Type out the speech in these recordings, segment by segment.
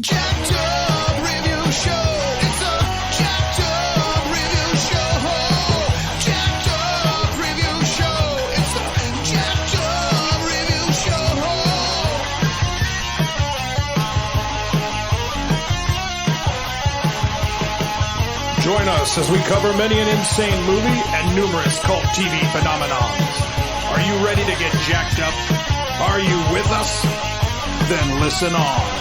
Jacked Up Review Show. It's a Jacked Up Review Show. Jacked Up Review Show. It's a Jacked Up Review Show. Join us as we cover many an insane movie and numerous cult TV phenomenons. Are you ready to get jacked up? Are you with us? Then listen on.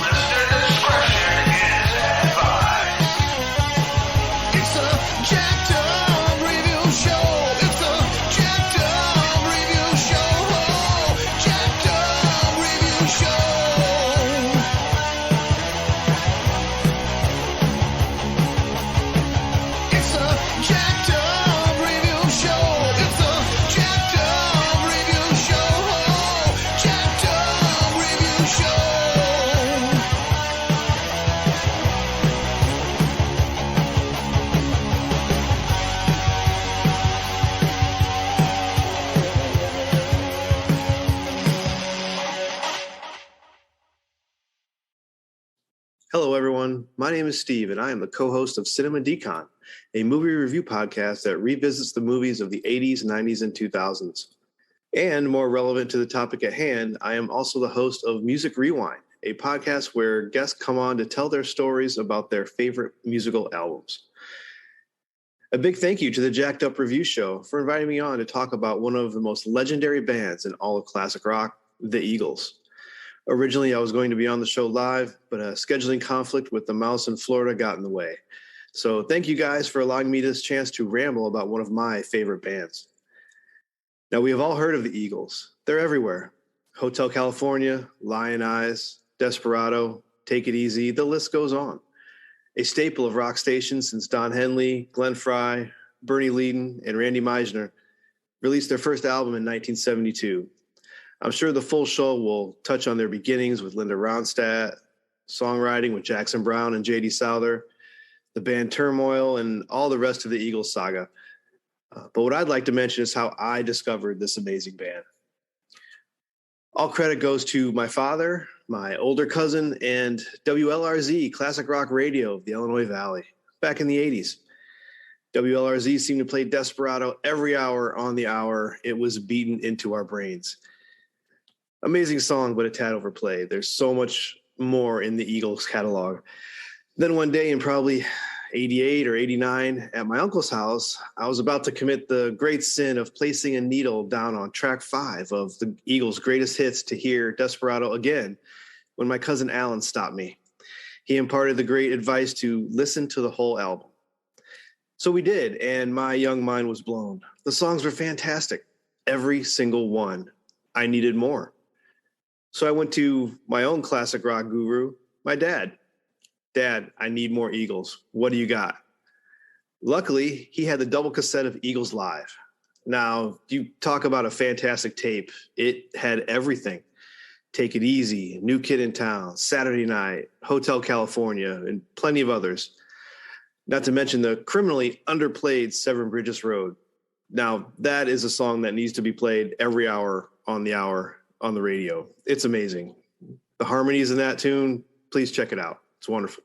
Listener discretion is advised. It's a Jacked Up Review Show. It's a Jacked Up Review Show. Jacked Up Review Show. It's a Jacked Up Review Show. It's a Jacked Up Review Show. Jacked Up Review Show. Hello, everyone. My name is Steve, and I am the co-host of Cinema Decon, a movie review podcast that revisits the movies of the 80s, 90s, and 2000s. And more relevant to the topic at hand, I am also the host of Music Rewind, a podcast where guests come on to tell their stories about their favorite musical albums. A big thank you to the Jacked Up Review Show for inviting me on to talk about one of the most legendary bands in all of classic rock, the Eagles. Originally, I was going to be on the show live, but a scheduling conflict with the mouse in Florida got in the way. So thank you guys for allowing me this chance to ramble about one of my favorite bands. Now, we have all heard of the Eagles. They're everywhere. Hotel California, Lion Eyes, Desperado, Take It Easy, the list goes on. A staple of rock stations since Don Henley, Glenn Frey, Bernie Leadon, and Randy Meisner released their first album in 1972. I'm sure the full show will touch on their beginnings with Linda Ronstadt, songwriting with Jackson Browne and J.D. Souther, the band Turmoil, and all the rest of the Eagles saga. But what I'd like to mention is how I discovered this amazing band. All credit goes to my father, my older cousin, and WLRZ, Classic Rock Radio of the Illinois Valley, back in the 80s. WLRZ seemed to play Desperado every hour on the hour. It was beaten into our brains. Amazing song, but a tad overplayed. There's so much more in the Eagles catalog. Then one day in probably 88 or 89 at my uncle's house, I was about to commit the great sin of placing a needle down on track 5 of the Eagles' greatest hits to hear Desperado again when my cousin Alan stopped me. He imparted the great advice to listen to the whole album. So we did, and my young mind was blown. The songs were fantastic. Every single one. I needed more. So I went to my own classic rock guru, my dad. Dad, I need more Eagles. What do you got? Luckily, he had the double cassette of Eagles Live. Now, you talk about a fantastic tape. It had everything. Take It Easy, New Kid in Town, Saturday Night, Hotel California, and plenty of others. Not to mention the criminally underplayed Seven Bridges Road. Now, that is a song that needs to be played every hour on the radio. It's amazing. The harmonies in that tune, please check it out. It's wonderful.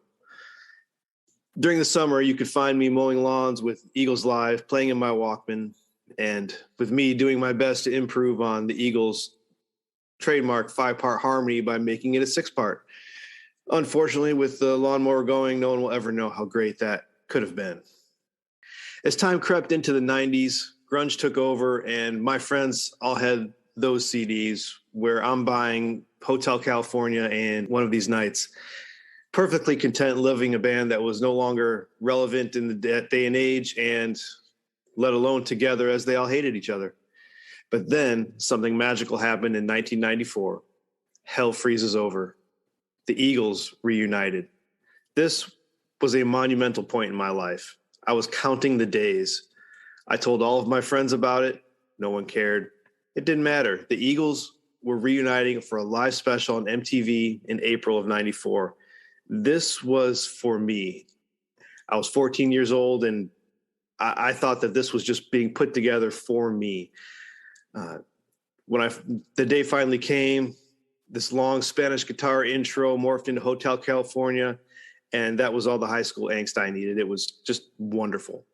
During the summer, you could find me mowing lawns with Eagles Live, playing in my Walkman, and with me doing my best to improve on the Eagles' trademark 5-part harmony by making it a 6-part. Unfortunately, with the lawnmower going, no one will ever know how great that could have been. As time crept into the 90s, grunge took over, and my friends all had those CDs where I'm buying Hotel California and One of These Nights. Perfectly content living a band that was no longer relevant in that day and age, and let alone together, as they all hated each other. But then something magical happened in 1994. Hell freezes over. The Eagles reunited. This was a monumental point in my life. I was counting the days. I told all of my friends about it. No one cared. It didn't matter. The Eagles were reuniting for a live special on MTV in April of 94. This was for me. I was 14 years old, and I thought that this was just being put together for me. When the day finally came, this long Spanish guitar intro morphed into Hotel California, and that was all the high school angst I needed. It was just wonderful.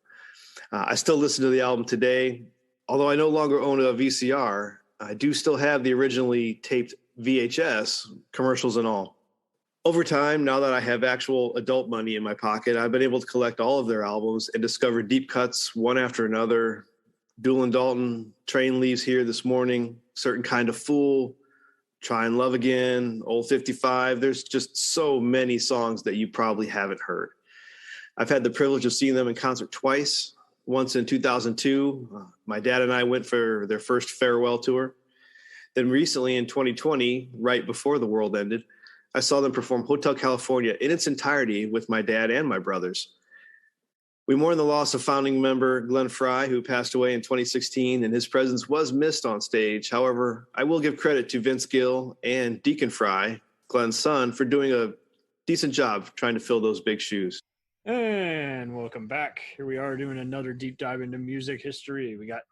I still listen to the album today. Although I no longer own a VCR, I do still have the originally taped VHS, commercials and all. Over time, now that I have actual adult money in my pocket, I've been able to collect all of their albums and discover deep cuts one after another. Duel and Dalton, Train Leaves Here This Morning, Certain Kind of Fool, Try and Love Again, Old 55. There's just so many songs that you probably haven't heard. I've had the privilege of seeing them in concert twice. Once in 2002, my dad and I went for their first farewell tour. Then recently in 2020, right before the world ended, I saw them perform Hotel California in its entirety with my dad and my brothers. We mourn the loss of founding member Glenn Frey, who passed away in 2016, and his presence was missed on stage. However, I will give credit to Vince Gill and Deacon Frey, Glenn's son, for doing a decent job trying to fill those big shoes. And welcome back. Here we are doing another deep dive into music history. We got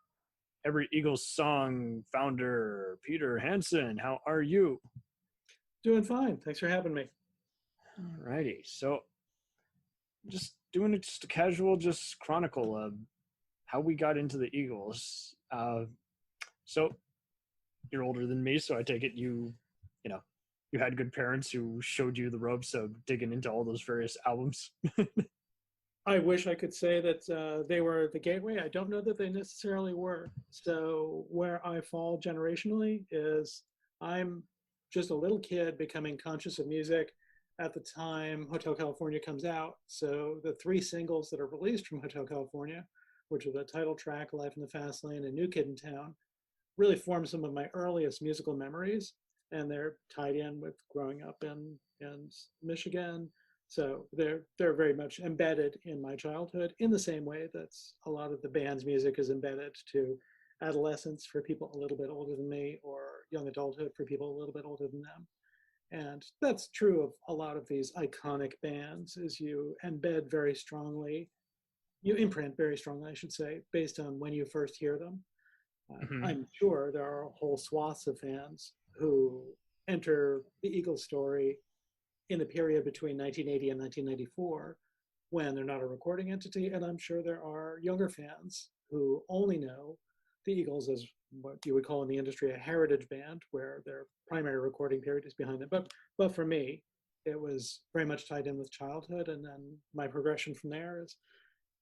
Every Eagles Song founder, Peter Hanson. How are you? Doing fine. Thanks for having me. Alrighty. So just doing a casual chronicle of how we got into the Eagles. So you're older than me, so I take it you had good parents who showed you the ropes of digging into all those various albums. I wish I could say that they were the gateway. I don't know that they necessarily were. So where I fall generationally is I'm just a little kid becoming conscious of music at the time Hotel California comes out. So the 3 singles that are released from Hotel California, which are the title track, Life in the Fast Lane, and New Kid in Town, really form some of my earliest musical memories. And they're tied in with growing up in Michigan. So they're very much embedded in my childhood in the same way that a lot of the band's music is embedded to adolescence for people a little bit older than me, or young adulthood for people a little bit older than them. And that's true of a lot of these iconic bands, is you embed very strongly, you imprint very strongly, I should say, based on when you first hear them. I'm sure there are whole swaths of fans who enter the Eagles story in the period between 1980 and 1994 when they're not a recording entity. And I'm sure there are younger fans who only know the Eagles as what you would call in the industry a heritage band, where their primary recording period is behind them. But for me, it was very much tied in with childhood. And then my progression from there is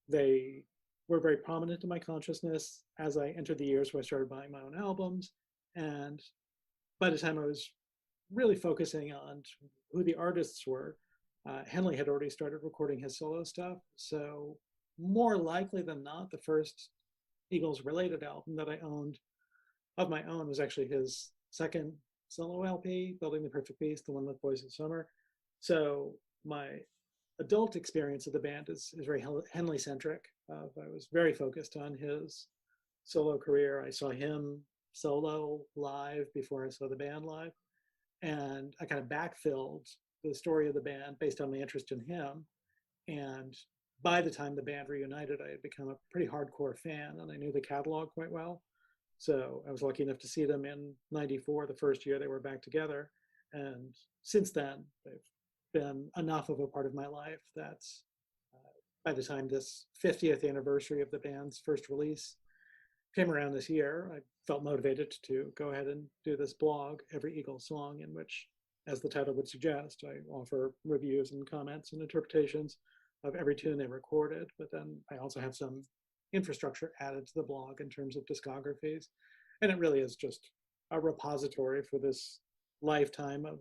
they were very prominent in my consciousness as I entered the years where I started buying my own albums. And by the time I was really focusing on who the artists were, Henley had already started recording his solo stuff. So more likely than not, the first Eagles related album that I owned of my own was actually his second solo LP, Building the Perfect Beast, the one with Boys of Summer. So my adult experience of the band is very Henley centric. I was very focused on his solo career. I saw him solo live before I saw the band live. And I kind of backfilled the story of the band based on my interest in him. And by the time the band reunited, I had become a pretty hardcore fan, and I knew the catalog quite well. So I was lucky enough to see them in '94, the first year they were back together. And since then, they've been enough of a part of my life that by the time this 50th anniversary of the band's first release came around this year, I felt motivated to go ahead and do this blog, Every Eagles Song, in which, as the title would suggest, I offer reviews and comments and interpretations of every tune they recorded. But then I also have some infrastructure added to the blog in terms of discographies. And it really is just a repository for this lifetime of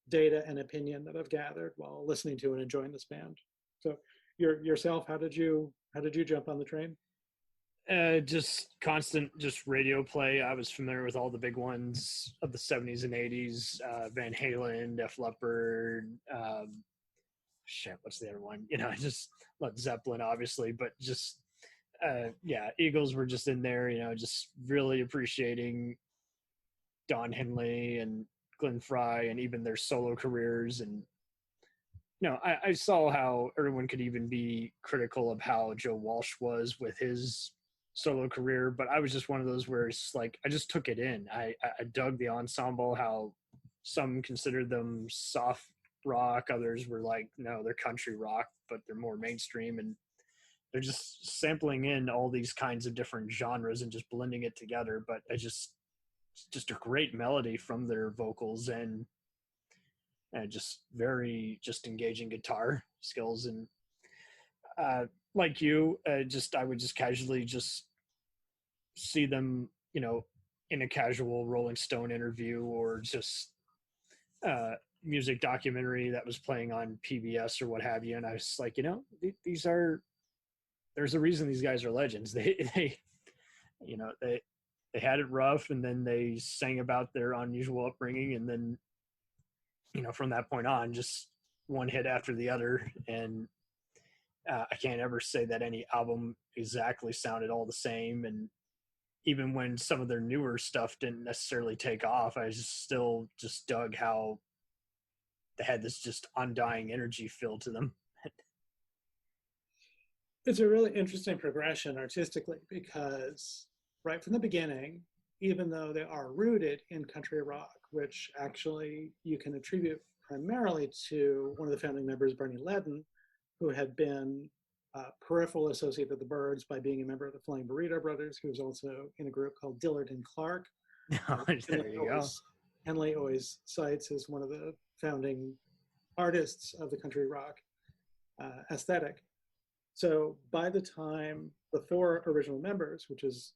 data and opinion that I've gathered while listening to and enjoying this band. So yourself, how did you jump on the train? Just constant radio play. I was familiar with all the big ones of the 70s and 80s, Van Halen, Def Leppard, what's the other one? Just Led Zeppelin, obviously, but just, Eagles were just in there, just really appreciating Don Henley and Glenn Frey and even their solo careers. And, I saw how everyone could even be critical of how Joe Walsh was with his solo career, but I was just one of those where it's like I just took it in. I dug the ensemble, how some considered them soft rock, others were like, no, they're country rock, but they're more mainstream, and they're just sampling in all these kinds of different genres and just blending it together. But it's just a great melody from their vocals, and just very just engaging guitar skills. And like you, I would just casually just see them, in a casual Rolling Stone interview, or just music documentary that was playing on PBS or what have you. And I was like, there's a reason these guys are legends. They had it rough, and then they sang about their unusual upbringing. And then, from that point on, just one hit after the other. And I can't ever say that any album exactly sounded all the same. And even when some of their newer stuff didn't necessarily take off, I still dug how they had this just undying energy feel to them. It's a really interesting progression artistically, because right from the beginning, even though they are rooted in country rock, which actually you can attribute primarily to one of the founding members, Bernie Leadon, who had been a peripheral associate of the Byrds by being a member of the Flying Burrito Brothers, who was also in a group called Dillard and Clark. There you go. Henley always cites as one of the founding artists of the country rock aesthetic. So by the time the four original members, which is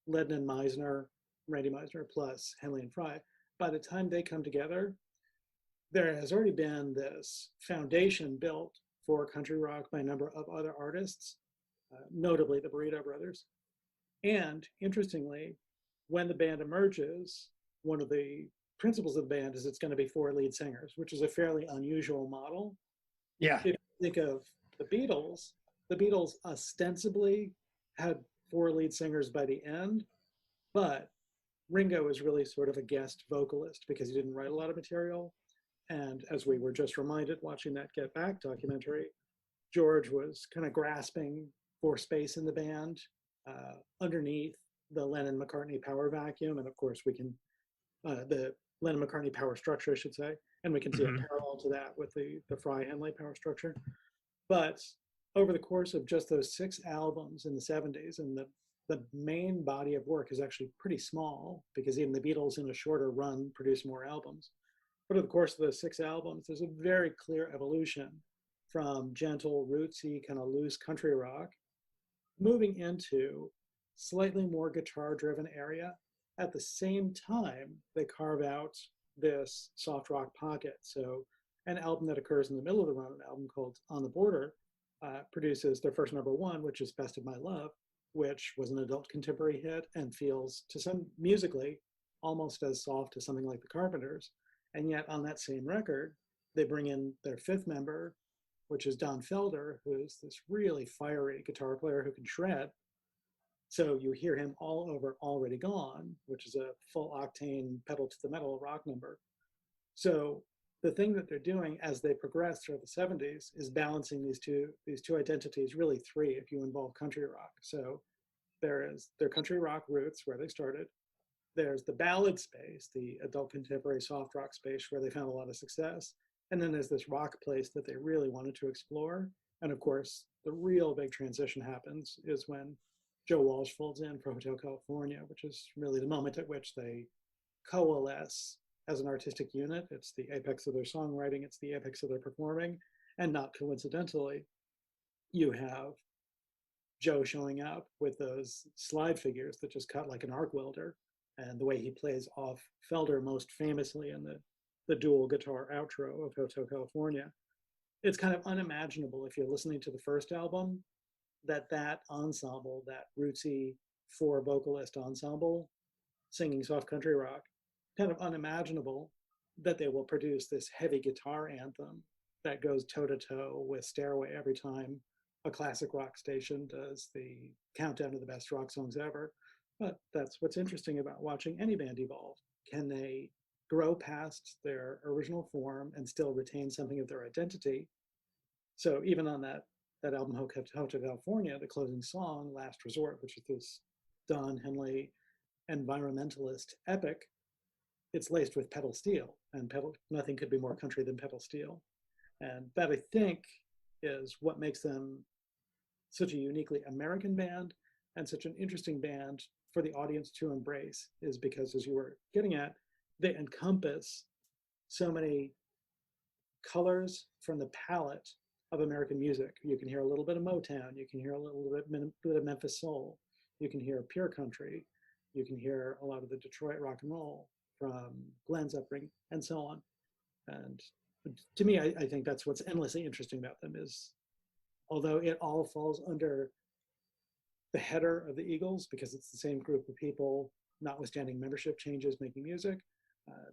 Leadon and Meisner, Randy Meisner, plus Henley and Fry, by the time they come together, there has already been this foundation built for country rock by a number of other artists, notably the Burrito Brothers. And interestingly, when the band emerges, one of the principles of the band is it's going to be four lead singers, which is a fairly unusual model. Yeah. If you think of the Beatles ostensibly had four lead singers by the end, but Ringo is really sort of a guest vocalist because he didn't write a lot of material. And as we were just reminded watching that Get Back documentary, George was kind of grasping for space in the band underneath the Lennon-McCartney power vacuum. And of course we can, the Lennon-McCartney power structure, I should say, and we can see a parallel to that with the Fry-Henley power structure. But over the course of just those 6 albums in the 70s, and the main body of work is actually pretty small because even the Beatles in a shorter run produced more albums. But over the course of those 6 albums, there's a very clear evolution from gentle, rootsy, kind of loose country rock, moving into slightly more guitar-driven area. At the same time, they carve out this soft rock pocket. So an album that occurs in the middle of the run, an album called On the Border, produces their first #1, which is Best of My Love, which was an adult contemporary hit and feels, to some musically, almost as soft as something like the Carpenters. And yet on that same record, they bring in their 5th member, which is Don Felder, who's this really fiery guitar player who can shred. So you hear him all over Already Gone, which is a full octane pedal to the metal rock number. So the thing that they're doing as they progress through the 70s is balancing these two identities, really 3 if you involve country rock. So there is their country rock roots where they started. There's the ballad space, the adult contemporary soft rock space where they found a lot of success. And then there's this rock place that they really wanted to explore. And of course, the real big transition happens is when Joe Walsh folds in for Hotel California, which is really the moment at which they coalesce as an artistic unit. It's the apex of their songwriting, it's the apex of their performing, and not coincidentally, you have Joe showing up with those slide figures that just cut like an arc welder, and the way he plays off Felder most famously in the dual guitar outro of Hotel California. It's kind of unimaginable if you're listening to the first album that ensemble, that rootsy 4 vocalist ensemble singing soft country rock, kind of unimaginable that they will produce this heavy guitar anthem that goes toe-to-toe with Stairway every time a classic rock station does the countdown to the best rock songs ever. But that's what's interesting about watching any band evolve. Can they grow past their original form and still retain something of their identity? So even on that that album Hotel California, the closing song, Last Resort, which is this Don Henley environmentalist epic, it's laced with pedal steel, and nothing could be more country than pedal steel. And that, I think, is what makes them such a uniquely American band and such an interesting band for the audience to embrace, is because, as you were getting at, they encompass so many colors from the palette of American music. You can hear a little bit of Motown, you can hear a little bit of Memphis soul, you can hear pure country, you can hear a lot of the Detroit rock and roll from Glenn's upbringing, and so on. And to me, I think that's what's endlessly interesting about them, is although it all falls under the header of the Eagles, because it's the same group of people, notwithstanding membership changes, making music,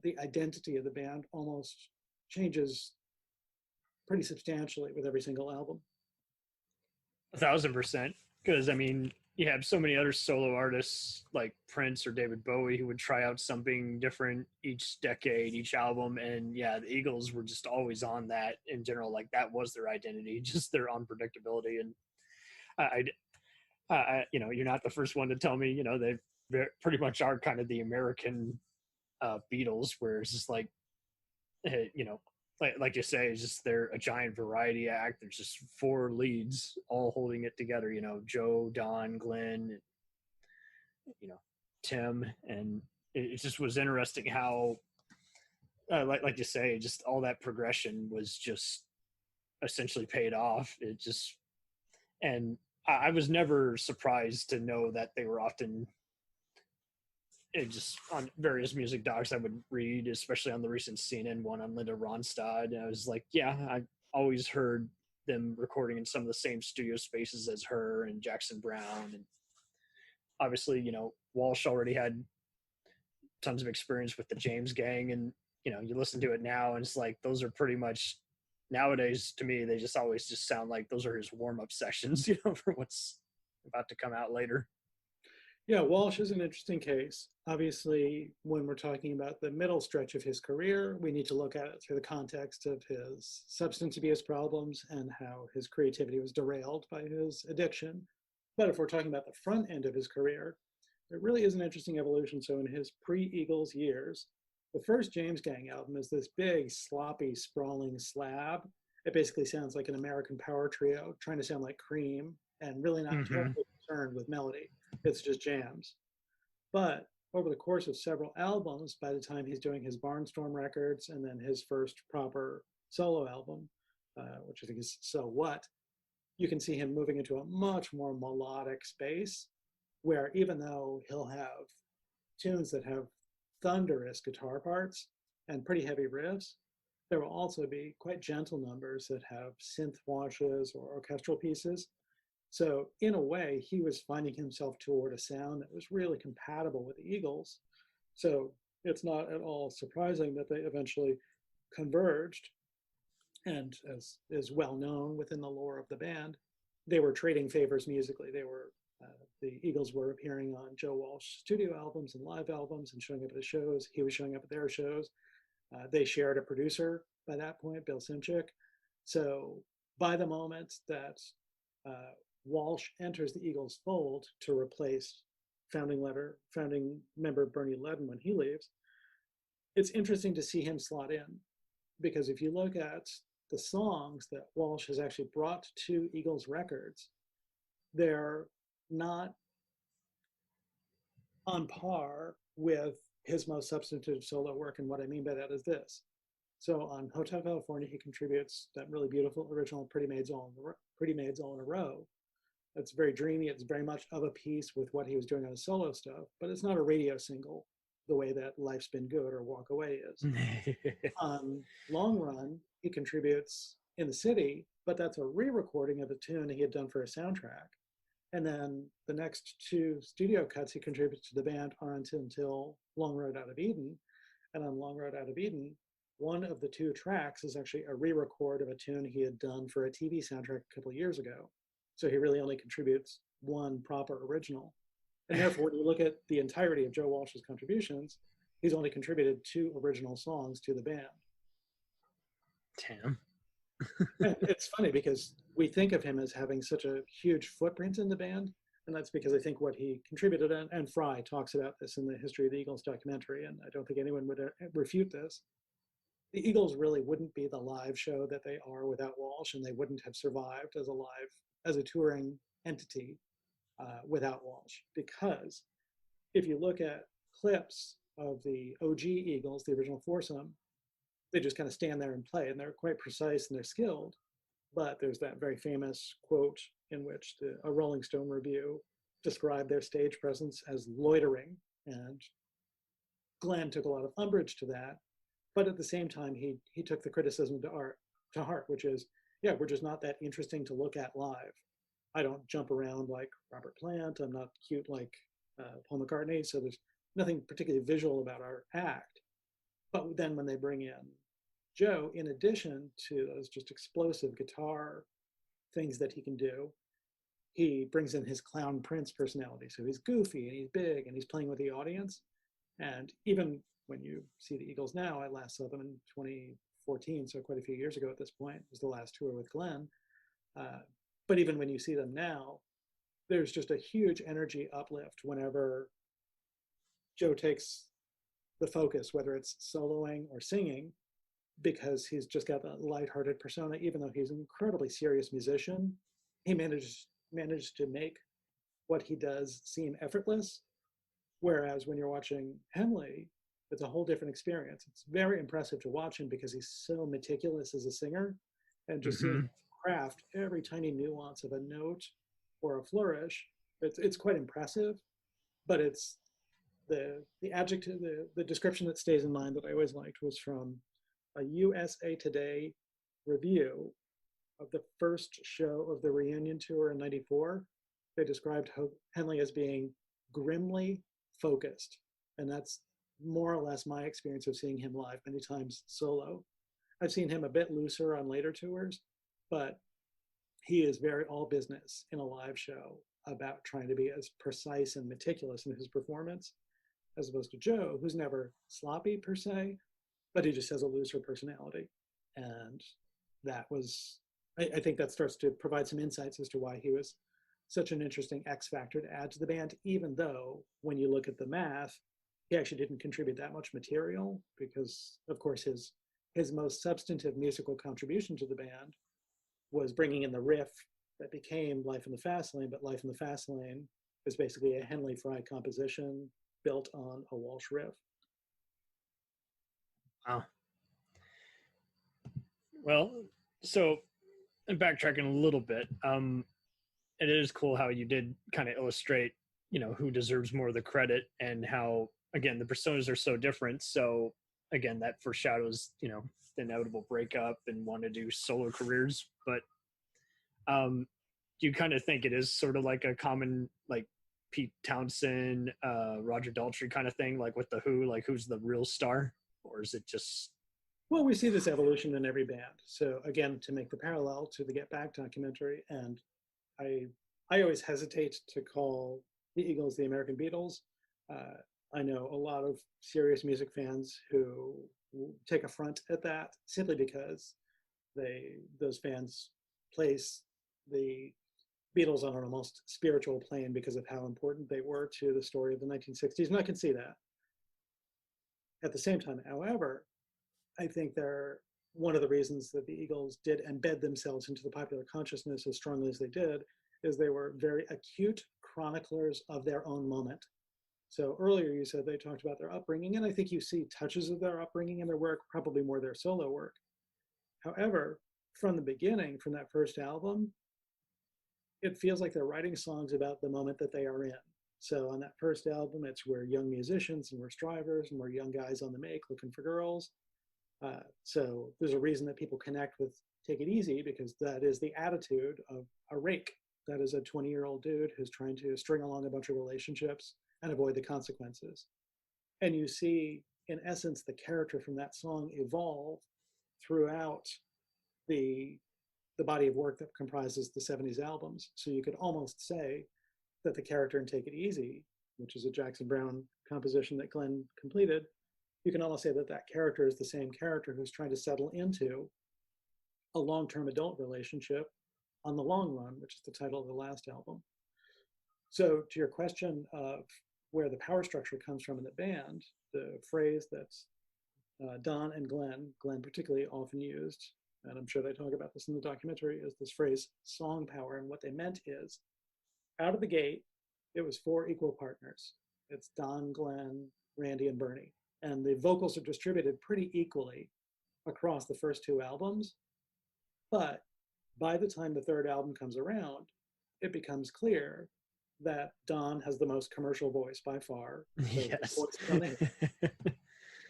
the identity of the band almost changes pretty substantially with every single album. 1,000%. Because, I mean, you have so many other solo artists like Prince or David Bowie who would try out something different each decade, each album. And yeah, the Eagles were just always on that in general. Like, that was their identity, just their unpredictability. And you know, you're not the first one to tell me, you know, they pretty much are kind of the American Beatles, where it's just like, you know, like you say, it's just they're a giant variety act. There's just 4 leads all holding it together, you know, Joe, Don, Glenn, you know, Tim. And it just was interesting how, like you say, just all that progression was just essentially paid off. It just, and I was never surprised to know that they were often, it just on various music docs I would read, especially on the recent CNN one on Linda Ronstadt. And I was like, yeah, I always heard them recording in some of the same studio spaces as her and Jackson Browne. And obviously, you know, Walsh already had tons of experience with the James Gang. And, you know, you listen to it now and it's like, those are pretty much, nowadays to me, they just always just sound like those are his warm-up sessions, you know, for what's about to come out later. Yeah, Walsh is an interesting case. Obviously, when we're talking about the middle stretch of his career, we need to look at it through the context of his substance abuse problems and how his creativity was derailed by his addiction. But if we're talking about the front end of his career, it really is an interesting evolution. So in his pre-Eagles years, the first James Gang album is this big, sloppy, sprawling slab. It basically sounds like an American power trio trying to sound like Cream and really not terribly concerned with melody. It's just jams. But over the course of several albums, by the time he's doing his Barnstorm records and then his first proper solo album, which I think is So What, you can see him moving into a much more melodic space where even though he'll have tunes that have thunderous guitar parts and pretty heavy riffs, there will also be quite gentle numbers that have synth washes or orchestral pieces. So in a way, he was finding himself toward a sound that was really compatible with the Eagles. So it's not at all surprising that they eventually converged. And as is well known within the lore of the band, they were trading favors musically. The Eagles were appearing on Joe Walsh studio albums and live albums and showing up at his shows. He was showing up at their shows. They shared a producer by that point, Bill Simchick. So by the moment that Walsh enters the Eagles fold to replace founding member Bernie Ledden when he leaves, it's interesting to see him slot in, because if you look at the songs that Walsh has actually brought to Eagles records, they're not on par with his most substantive solo work. And what I mean by that is this. So on Hotel California, he contributes that really beautiful original Pretty Maids All in a Row. It's very dreamy. It's very much of a piece with what he was doing on his solo stuff, but it's not a radio single the way that Life's Been Good or Walk Away is. On Long Run, he contributes In the City, but that's a re-recording of a tune he had done for a soundtrack. And then the next 2 studio cuts he contributes to the band aren't until Long Road Out of Eden. And on Long Road Out of Eden, one of the 2 tracks is actually a re-record of a tune he had done for a TV soundtrack a couple of years ago. So he really only contributes 1 proper original. And therefore, when you look at the entirety of Joe Walsh's contributions, he's only contributed 2 original songs to the band. Damn. And it's funny because we think of him as having such a huge footprint in the band, and that's because I think what he contributed, and Fry talks about this in the History of the Eagles documentary, and I don't think anyone would refute this. The Eagles really wouldn't be the live show that they are without Walsh, and they wouldn't have survived as a touring entity without Walsh. Because if you look at clips of the OG Eagles, the original foursome, they just kind of stand there and play, and they're quite precise and they're skilled. But there's that very famous quote in which a Rolling Stone review described their stage presence as loitering, and Glenn took a lot of umbrage to that. But at the same time, he took the criticism to heart, which is, yeah, we're just not that interesting to look at live. I don't jump around like Robert Plant. I'm not cute like Paul McCartney. So there's nothing particularly visual about our act. But then when they bring in Joe, in addition to those just explosive guitar things that he can do, he brings in his clown Prince personality. So he's goofy and he's big and he's playing with the audience. And even when you see the Eagles now, I last saw them in 2014, so quite a few years ago at this point. It was the last tour with Glenn. But even when you see them now, there's just a huge energy uplift whenever Joe takes the focus, whether it's soloing or singing, because he's just got that lighthearted persona. Even though he's an incredibly serious musician, he managed to make what he does seem effortless. Whereas when you're watching Henley, it's a whole different experience. It's very impressive to watch him because he's so meticulous as a singer, and just seeing him craft every tiny nuance of a note or a flourish. It's quite impressive, but it's the adjective, the description that stays in mind that I always liked was from a USA Today review of the first show of the reunion tour in '94. They described Henley as being grimly focused, and that's more or less my experience of seeing him live many times solo. I've seen him a bit looser on later tours, but he is very all business in a live show about trying to be as precise and meticulous in his performance, as opposed to Joe, who's never sloppy per se, but he just has a looser personality. And that was, I think that starts to provide some insights as to why he was such an interesting X factor to add to the band, even though when you look at the math, he actually didn't contribute that much material, because of course his most substantive musical contribution to the band was bringing in the riff that became Life in the Fast Lane, but Life in the Fast Lane is basically a Henley Fry composition built on a Walsh riff. Wow. Well, so backtracking a little bit, it is cool how you did kind of illustrate, who deserves more of the credit, and how, again, the personas are so different. So again, that foreshadows, the inevitable breakup and want to do solo careers. But do you kind of think it is sort of like a common, like Pete Townsend, Roger Daltrey kind of thing, like with the Who, like who's the real star? Or is it just... Well, we see this evolution in every band. So again, to make the parallel to the Get Back documentary, and I always hesitate to call the Eagles the American Beatles. I know a lot of serious music fans who take affront at that simply because those fans place the Beatles on an almost spiritual plane because of how important they were to the story of the 1960s, and I can see that. At the same time, however, I think one of the reasons that the Eagles did embed themselves into the popular consciousness as strongly as they did is they were very acute chroniclers of their own moment. So earlier you said they talked about their upbringing, and I think you see touches of their upbringing in their work, probably more their solo work. However, from the beginning, from that first album, it feels like they're writing songs about the moment that they are in. So on that first album, it's we're young musicians and we're strivers and we're young guys on the make looking for girls. So there's a reason that people connect with Take It Easy, because that is the attitude of a rake. That is a 20-year-old dude who's trying to string along a bunch of relationships and avoid the consequences. And you see, in essence, the character from that song evolve throughout the body of work that comprises the 70s albums. So you could almost say that the character in Take It Easy, which is a Jackson Browne composition that Glenn completed, you can almost say that that character is the same character who's trying to settle into a long-term adult relationship on the long run, which is the title of the last album. So to your question of where the power structure comes from in the band, the phrase that's Don and Glenn particularly often used, and I'm sure they talk about this in the documentary, is this phrase song power. And what they meant is, out of the gate, it was 4 equal partners. It's Don, Glenn, Randy, and Bernie. And the vocals are distributed pretty equally across the first 2 albums. But by the time the 3rd album comes around, it becomes clear that Don has the most commercial voice by far. Yes. And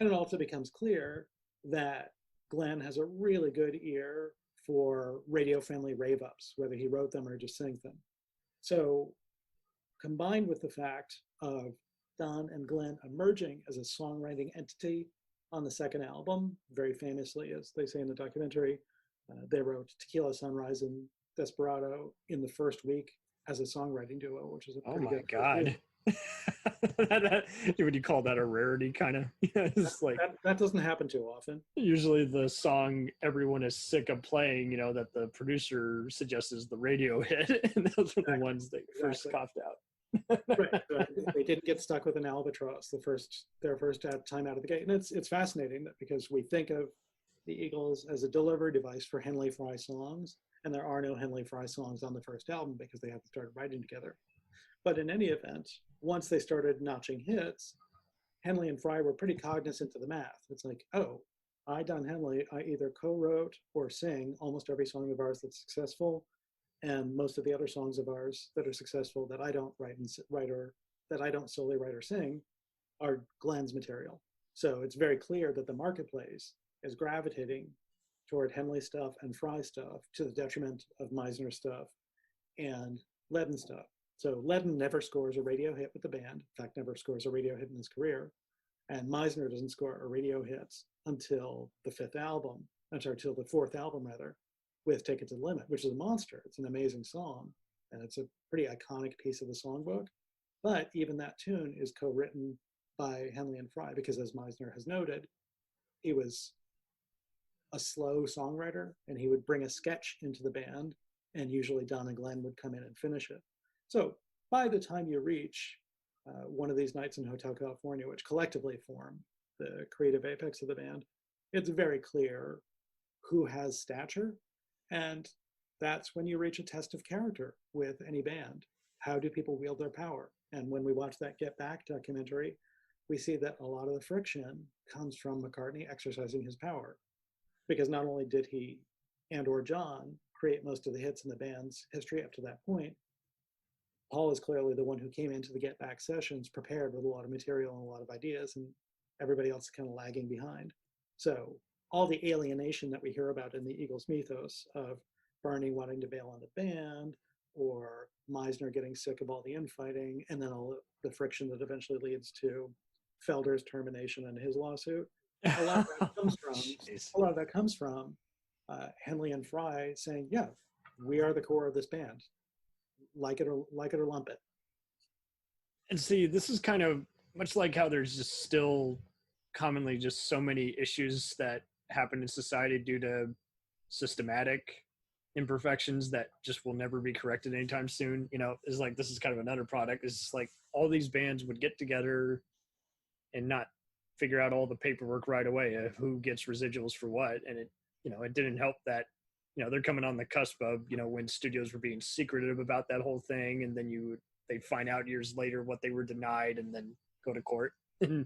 it also becomes clear that Glenn has a really good ear for radio-friendly rave-ups, whether he wrote them or just sings them. So combined with the fact of Don and Glenn emerging as a songwriting entity on the 2nd album, very famously, as they say in the documentary, they wrote Tequila Sunrise and Desperado in the first week as a songwriting duo, which is a pretty good. Oh my God. Would you call that a rarity, kind of? It's like that doesn't happen too often. Usually the song everyone is sick of playing, that the producer suggests is the radio hit, and those are the ones they first coughed out. Right. They didn't get stuck with an albatross their first time out of the gate. And it's fascinating because we think of the Eagles as a delivery device for Henley Fry songs, and there are no Henley Fry songs on the first album because they haven't started writing together. But in any event, once they started notching hits, Henley and Fry were pretty cognizant of the math. It's like, oh, Don Henley, I either co-wrote or sing almost every song of ours that's successful, and most of the other songs of ours that are successful that I don't that I don't solely write or sing are Glenn's material. So it's very clear that the marketplace is gravitating toward Henley stuff and Fry stuff to the detriment of Meisner stuff and Ledden stuff. So Ledden never scores a radio hit with the band, in fact, never scores a radio hit in his career. And Meisner doesn't score a radio hits until the 4th album, rather, with Take It to the Limit, which is a monster. It's an amazing song, and it's a pretty iconic piece of the songbook. But even that tune is co-written by Henley and Fry because, as Meisner has noted, he was a slow songwriter, and he would bring a sketch into the band, and usually Don and Glenn would come in and finish it. So by the time you reach one of these nights in Hotel California, which collectively form the creative apex of the band, it's very clear who has stature. And that's when you reach a test of character with any band. How do people wield their power? And when we watch that Get Back documentary, we see that a lot of the friction comes from McCartney exercising his power. Because not only did he and or John create most of the hits in the band's history up to that point, Paul is clearly the one who came into the Get Back sessions prepared with a lot of material and a lot of ideas, and everybody else is kind of lagging behind. So all the alienation that we hear about in the Eagles mythos of Barney wanting to bail on the band, or Meisner getting sick of all the infighting, and then all the friction that eventually leads to Felder's termination and his lawsuit, a lot of that comes from Henley and Fry saying, yeah, we are the core of this band. Like it or lump it. And see, this is kind of much like how there's just still commonly just so many issues that happen in society due to systematic imperfections that just will never be corrected anytime soon. Is like, this is kind of another product. It's like all these bands would get together and not figure out all the paperwork right away of who gets residuals for what. And it didn't help that they're coming on the cusp of, when studios were being secretive about that whole thing. And then they'd find out years later what they were denied and then go to court. Well,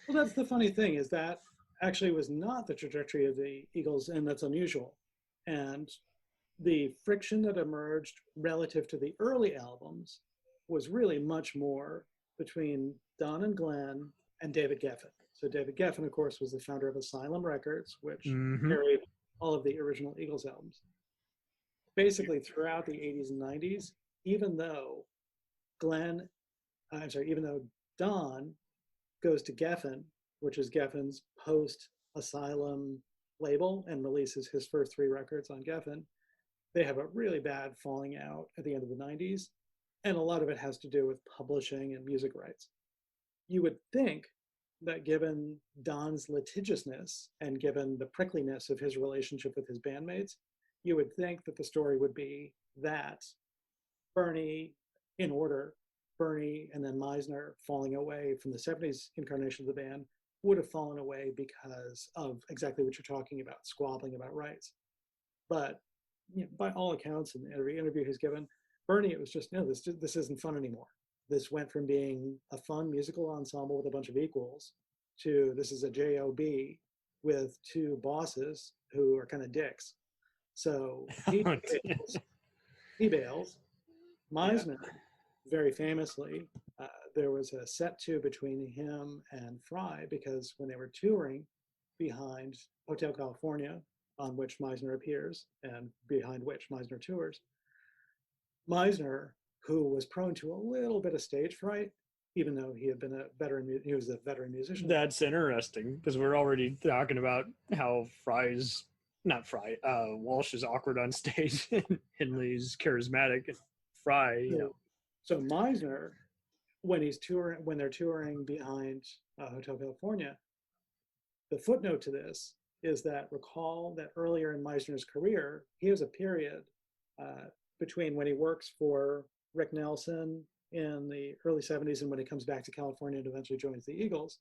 that's the funny thing, is that actually was not the trajectory of the Eagles, and that's unusual. And the friction that emerged relative to the early albums was really much more between Don and Glenn and David Geffen. So David Geffen, of course, was the founder of Asylum Records, which carried all of the original Eagles albums. Basically, throughout the 80s and 90s, even though Don goes to Geffen, which is Geffen's post-Asylum label, and releases his first 3 records on Geffen, they have a really bad falling out at the end of the 90s, and a lot of it has to do with publishing and music rights. You would think that given Don's litigiousness and given the prickliness of his relationship with his bandmates, you would think that the story would be that Bernie, in order, Bernie and then Meisner falling away from the 70s incarnation of the band would have fallen away because of exactly what you're talking about, squabbling about rights. But by all accounts, in every interview he's given, Bernie, it was just, no, this isn't fun anymore. This went from being a fun musical ensemble with a bunch of equals to this is a job with two bosses who are kind of dicks. So he bails. Meisner, very famously, there was a set two between him and Fry because when they were touring behind Hotel California, on which Meisner appears and behind which Meisner tours, Meisner, who was prone to a little bit of stage fright, even though he was a veteran musician. That's interesting because we're already talking about how Walsh is awkward on stage and Henley's charismatic and Fry, So Meisner, when they're touring behind Hotel California, the footnote to this is that recall that earlier in Meisner's career, he has a period between when he works for Rick Nelson in the early 70s and when he comes back to California and eventually joins the Eagles.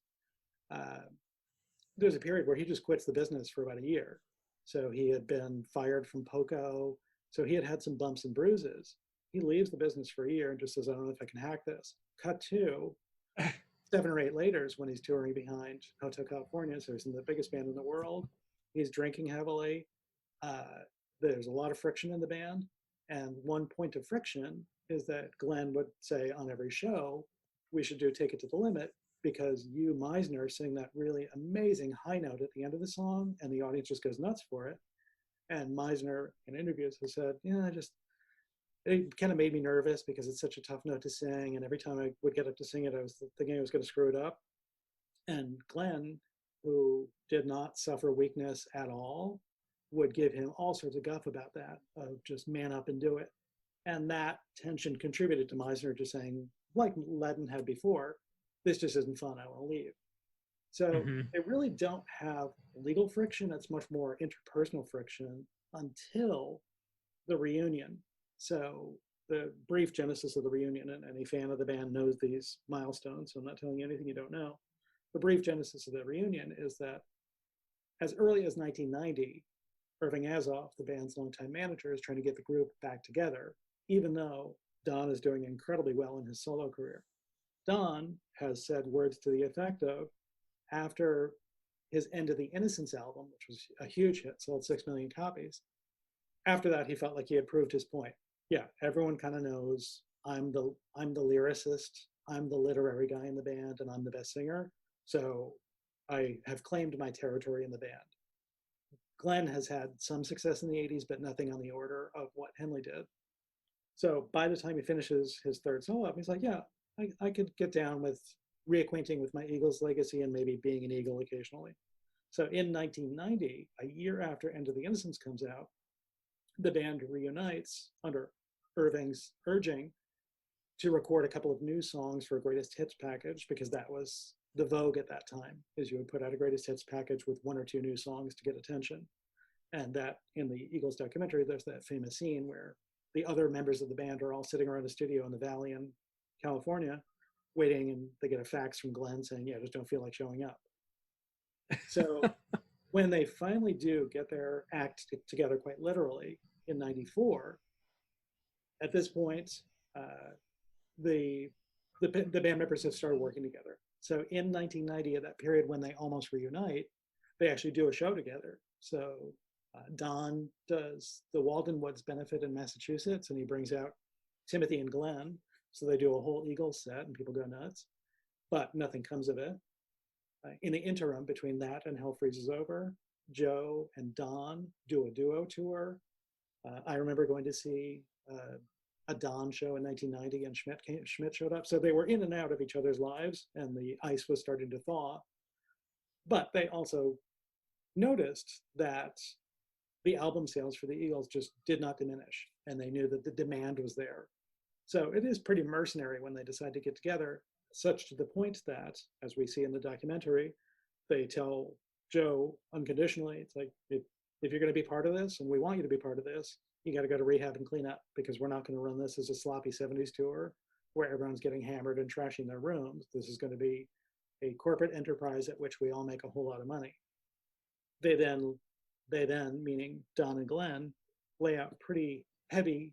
There's a period where he just quits the business for about a year. So he had been fired from Poco. So he had some bumps and bruises. He leaves the business for a year and just says, I don't know if I can hack this. Cut to 7 or 8 later when he's touring behind Hotel California. So he's in the biggest band in the world. He's drinking heavily. There's a lot of friction in the band. And one point of friction is that Glenn would say on every show, we should Take It to the Limit because you, Meisner, sing that really amazing high note at the end of the song and the audience just goes nuts for it. And Meisner in interviews has said, it kind of made me nervous because it's such a tough note to sing. And every time I would get up to sing it, I was thinking I was going to screw it up. And Glenn, who did not suffer weakness at all, would give him all sorts of guff about that, of just man up and do it. And that tension contributed to Meisner just saying, like Ledden had before, this just isn't fun, I want to leave. So they really don't have legal friction. It's much more interpersonal friction until the reunion. So the brief genesis of the reunion, and any fan of the band knows these milestones, so I'm not telling you anything you don't know. The brief genesis of the reunion is that as early as 1990, Irving Azoff, the band's longtime manager, is trying to get the group back together, even though Don is doing incredibly well in his solo career. Don has said words to the effect of, after his End of the Innocence album, which was a huge hit, sold 6 million copies, after that he felt like he had proved his point. Yeah, everyone kind of knows I'm the lyricist, I'm the literary guy in the band, and I'm the best singer, so I have claimed my territory in the band. Glenn has had some success in the 80s, but nothing on the order of what Henley did. So by the time he finishes his third solo album, he's like, yeah, I could get down with reacquainting with my Eagles legacy and maybe being an Eagle occasionally. So in 1990, a year after End of the Innocence comes out, the band reunites under Irving's urging to record a couple of new songs for a greatest hits package, because that was the vogue at that time, is you would put out a greatest hits package with 1 or 2 new songs to get attention. And that in the Eagles documentary, there's that famous scene where the other members of the band are all sitting around a studio in the Valley in California waiting, and they get a fax from Glenn saying, yeah, just don't feel like showing up. So when they finally do get their act together quite literally in 94, at this point, the band members have started working together. So in 1990, at that period when they almost reunite, they actually do a show together. So Don does the Walden Woods benefit in Massachusetts, and he brings out Timothy and Glenn. So they do a whole Eagles set, and people go nuts, but nothing comes of it. In the interim between that and Hell Freezes Over, Joe and Don do a duo tour. I remember going to see a Don show in 1990, and Schmidt showed up. So they were in and out of each other's lives, and the ice was starting to thaw. But they also noticed that the album sales for the Eagles just did not diminish, and they knew that the demand was there. So it is pretty mercenary when they decide to get together, such to the point that, as we see in the documentary, they tell Joe unconditionally, it's like, if if you're going to be part of this, and we want you to be part of this, you got to go to rehab and clean up, because we're not going to run this as a sloppy 70s tour where everyone's getting hammered and trashing their rooms. This is going to be a corporate enterprise at which we all make a whole lot of money. They then, meaning Don and Glenn, lay out pretty heavy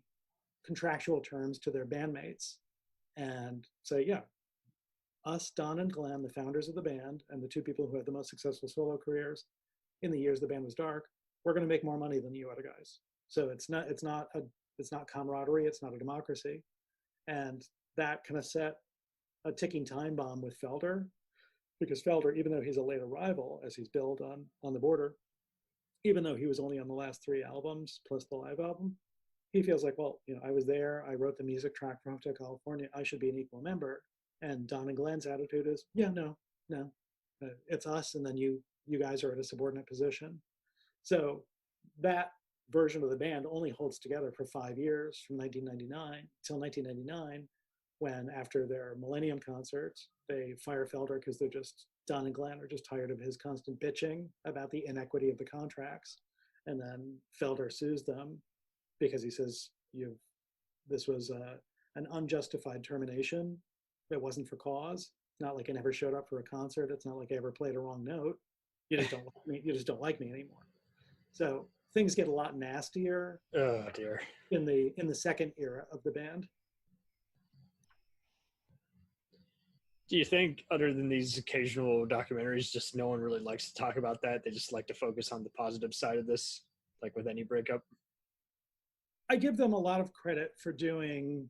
contractual terms to their bandmates and say, yeah, us, Don and Glenn, the founders of the band, and the two people who had the most successful solo careers in the years the band was dark, we're going to make more money than you other guys. So it's not camaraderie, it's not a democracy. And that kind of set a ticking time bomb with Felder, because Felder, even though he's a late arrival, as he's billed on the border, even though he was only on the last 3 albums plus the live album, he feels like, well, I was there, I wrote the music track for Hotel California, I should be an equal member. And Don and Glenn's attitude is, yeah, no, it's us, and then you guys are at a subordinate position. So that version of the band only holds together for 5 years, from 1999 till 1999, when after their Millennium concerts, they fire Felder because Don and Glenn are just tired of his constant bitching about the inequity of the contracts. And then Felder sues them because he says, this was an unjustified termination. It wasn't for cause. It's not like I never showed up for a concert. It's not like I ever played a wrong note. You just don't like me. You just don't like me anymore. So things get a lot nastier. Oh dear. In the second era of the band. Do you think, other than these occasional documentaries, just no one really likes to talk about that? They just like to focus on the positive side of this, like with any breakup? I give them a lot of credit for doing,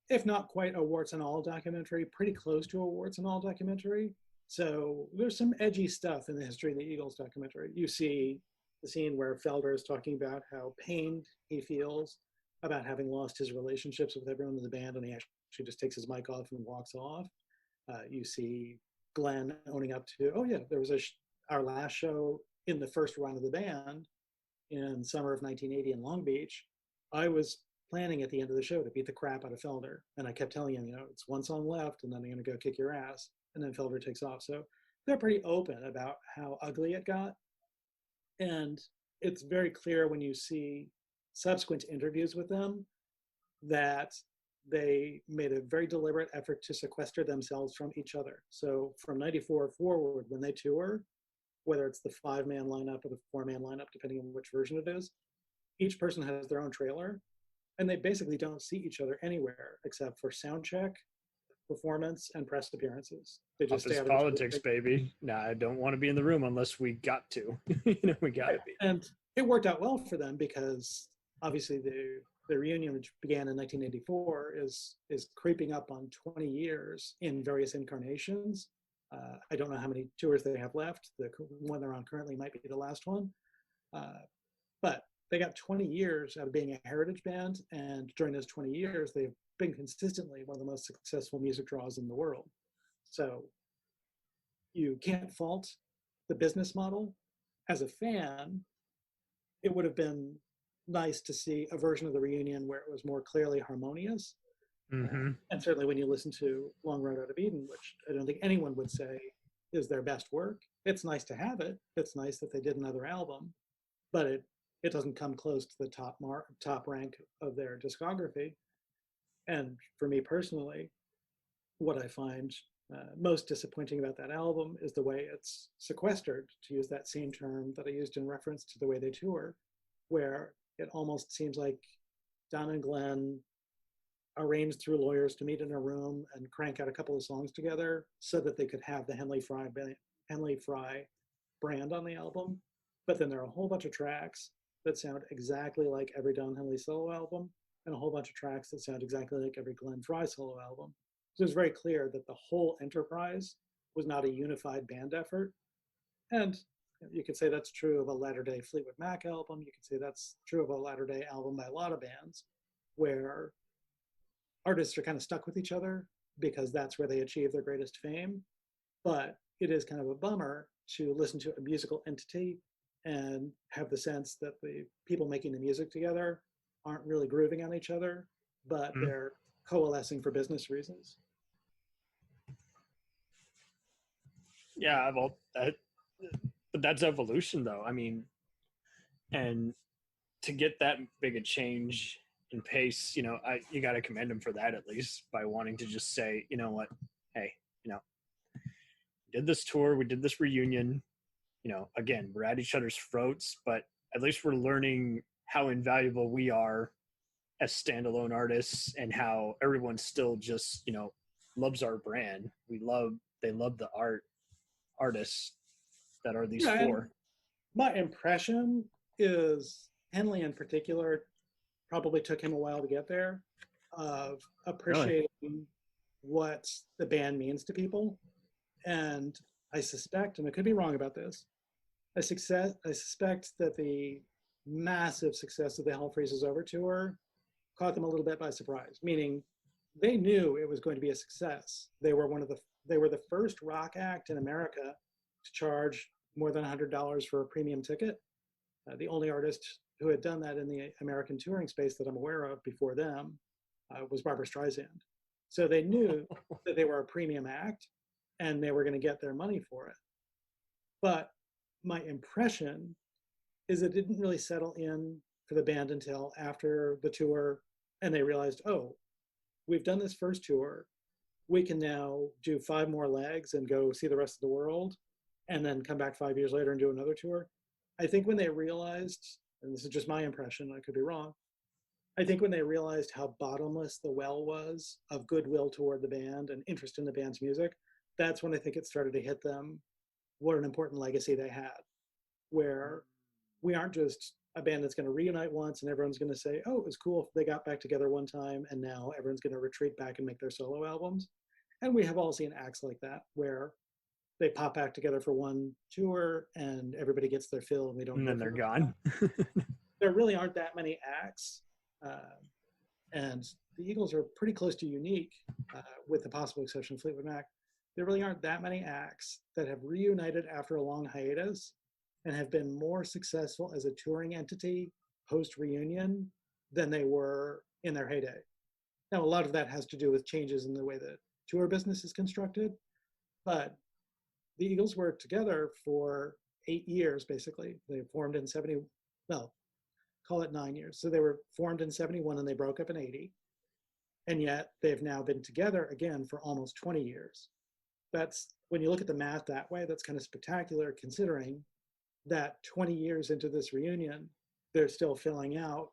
if not quite a warts and all documentary, pretty close to a warts and all documentary. So there's some edgy stuff in the History of the Eagles documentary. You see the scene where Felder is talking about how pained he feels about having lost his relationships with everyone in the band, and he actually just takes his mic off and walks off. You see Glenn owning up to, oh yeah, there was our last show in the first run of the band in summer of 1980 in Long Beach. I was planning at the end of the show to beat the crap out of Felder, and I kept telling him, it's one song left, and then I'm going to go kick your ass. And then Felder takes off. So they're pretty open about how ugly it got. And it's very clear when you see subsequent interviews with them that they made a very deliberate effort to sequester themselves from each other. So from 94 forward, when they tour, whether it's the 5-man lineup or the 4-man lineup, depending on which version it is, each person has their own trailer, and they basically don't see each other anywhere except for sound check, performance, and press appearances. They just stay out of politics, baby. Nah, I don't want to be in the room unless we got to. We got to be. And it worked out well for them because obviously the reunion, which began in 1984, is creeping up on 20 years in various incarnations. I don't know how many tours they have left. The one they're on currently might be the last one. But they got 20 years out of being a heritage band, and during those 20 years, they've been consistently one of the most successful music draws in the world. So you can't fault the business model. As a fan, it would have been nice to see a version of the reunion where it was more clearly harmonious. Mm-hmm. And certainly when you listen to Long Road Out of Eden, which I don't think anyone would say is their best work, it's nice to have it. It's nice that they did another album, but it doesn't come close to the top rank of their discography. And for me personally, what I find most disappointing about that album is the way it's sequestered, to use that same term that I used in reference to the way they tour, where it almost seems like Don and Glenn arranged through lawyers to meet in a room and crank out a couple of songs together so that they could have the Henley Fry brand on the album. But then there are a whole bunch of tracks that sound exactly like every Don Henley solo album, and a whole bunch of tracks that sound exactly like every Glenn Fry solo album. So it's very clear that the whole enterprise was not a unified band effort. And you could say that's true of a latter-day Fleetwood Mac album. You could say that's true of a latter-day album by a lot of bands, where artists are kind of stuck with each other because that's where they achieve their greatest fame. But it is kind of a bummer to listen to a musical entity and have the sense that the people making the music together aren't really grooving on each other, but they're coalescing for business reasons. Yeah, well, but that's evolution, though. I mean, And to get that big a change in pace, you got to commend them for that, at least by wanting to just say, you know what, hey, we did this tour, we did this reunion, again, we're at each other's throats, but at least we're learning how invaluable we are as standalone artists and how everyone still just, loves our brand. They love the artists that are these four. My impression is Henley in particular probably took him a while to get there, of appreciating what the band means to people. And I suspect, and I could be wrong about this, I suspect that the massive success of the Hell Freezes Over tour caught them a little bit by surprise, meaning they knew it was going to be a success. They were the first rock act in America to charge more than $100 for a premium ticket. The only artist who had done that in the American touring space that I'm aware of before them was Barbra Streisand. So they knew that they were a premium act and they were going to get their money for it. But my impression is it didn't really settle in for the band until after the tour, and they realized, oh, we've done this first tour. We can now do 5 more legs and go see the rest of the world, and then come back 5 years later and do another tour. I think when they realized, and this is just my impression, I could be wrong, I think when they realized how bottomless the well was of goodwill toward the band and interest in the band's music, that's when I think it started to hit them what an important legacy they had, where we aren't just a band that's going to reunite once and everyone's going to say, oh, it was cool if they got back together one time and now everyone's going to retreat back and make their solo albums. And we have all seen acts like that where they pop back together for one tour and everybody gets their fill and they don't. And then they're gone. There really aren't that many acts. And the Eagles are pretty close to unique, with the possible exception of Fleetwood Mac. There really aren't that many acts that have reunited after a long hiatus and have been more successful as a touring entity post-reunion than they were in their heyday. Now, a lot of that has to do with changes in the way that tour business is constructed, but the Eagles were together for 8 years, basically. They formed in 70, well, call it 9 years. So they were formed in 71 and they broke up in 80. And yet they've now been together again for almost 20 years. That's, when you look at the math that way, that's kind of spectacular, considering that 20 years into this reunion, they're still selling out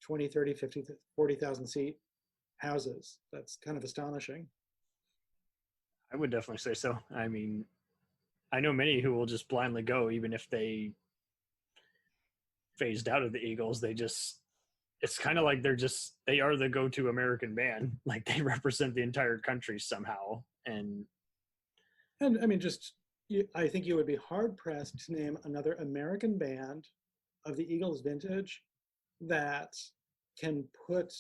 20, 30, 50, 40,000 seat houses. That's kind of astonishing. I would definitely say so. I mean, I know many who will just blindly go, even if they phased out of the Eagles. It's kind of like they are the go-to American band. Like they represent the entire country somehow. And I mean, I think you would be hard pressed to name another American band of the Eagles vintage that can put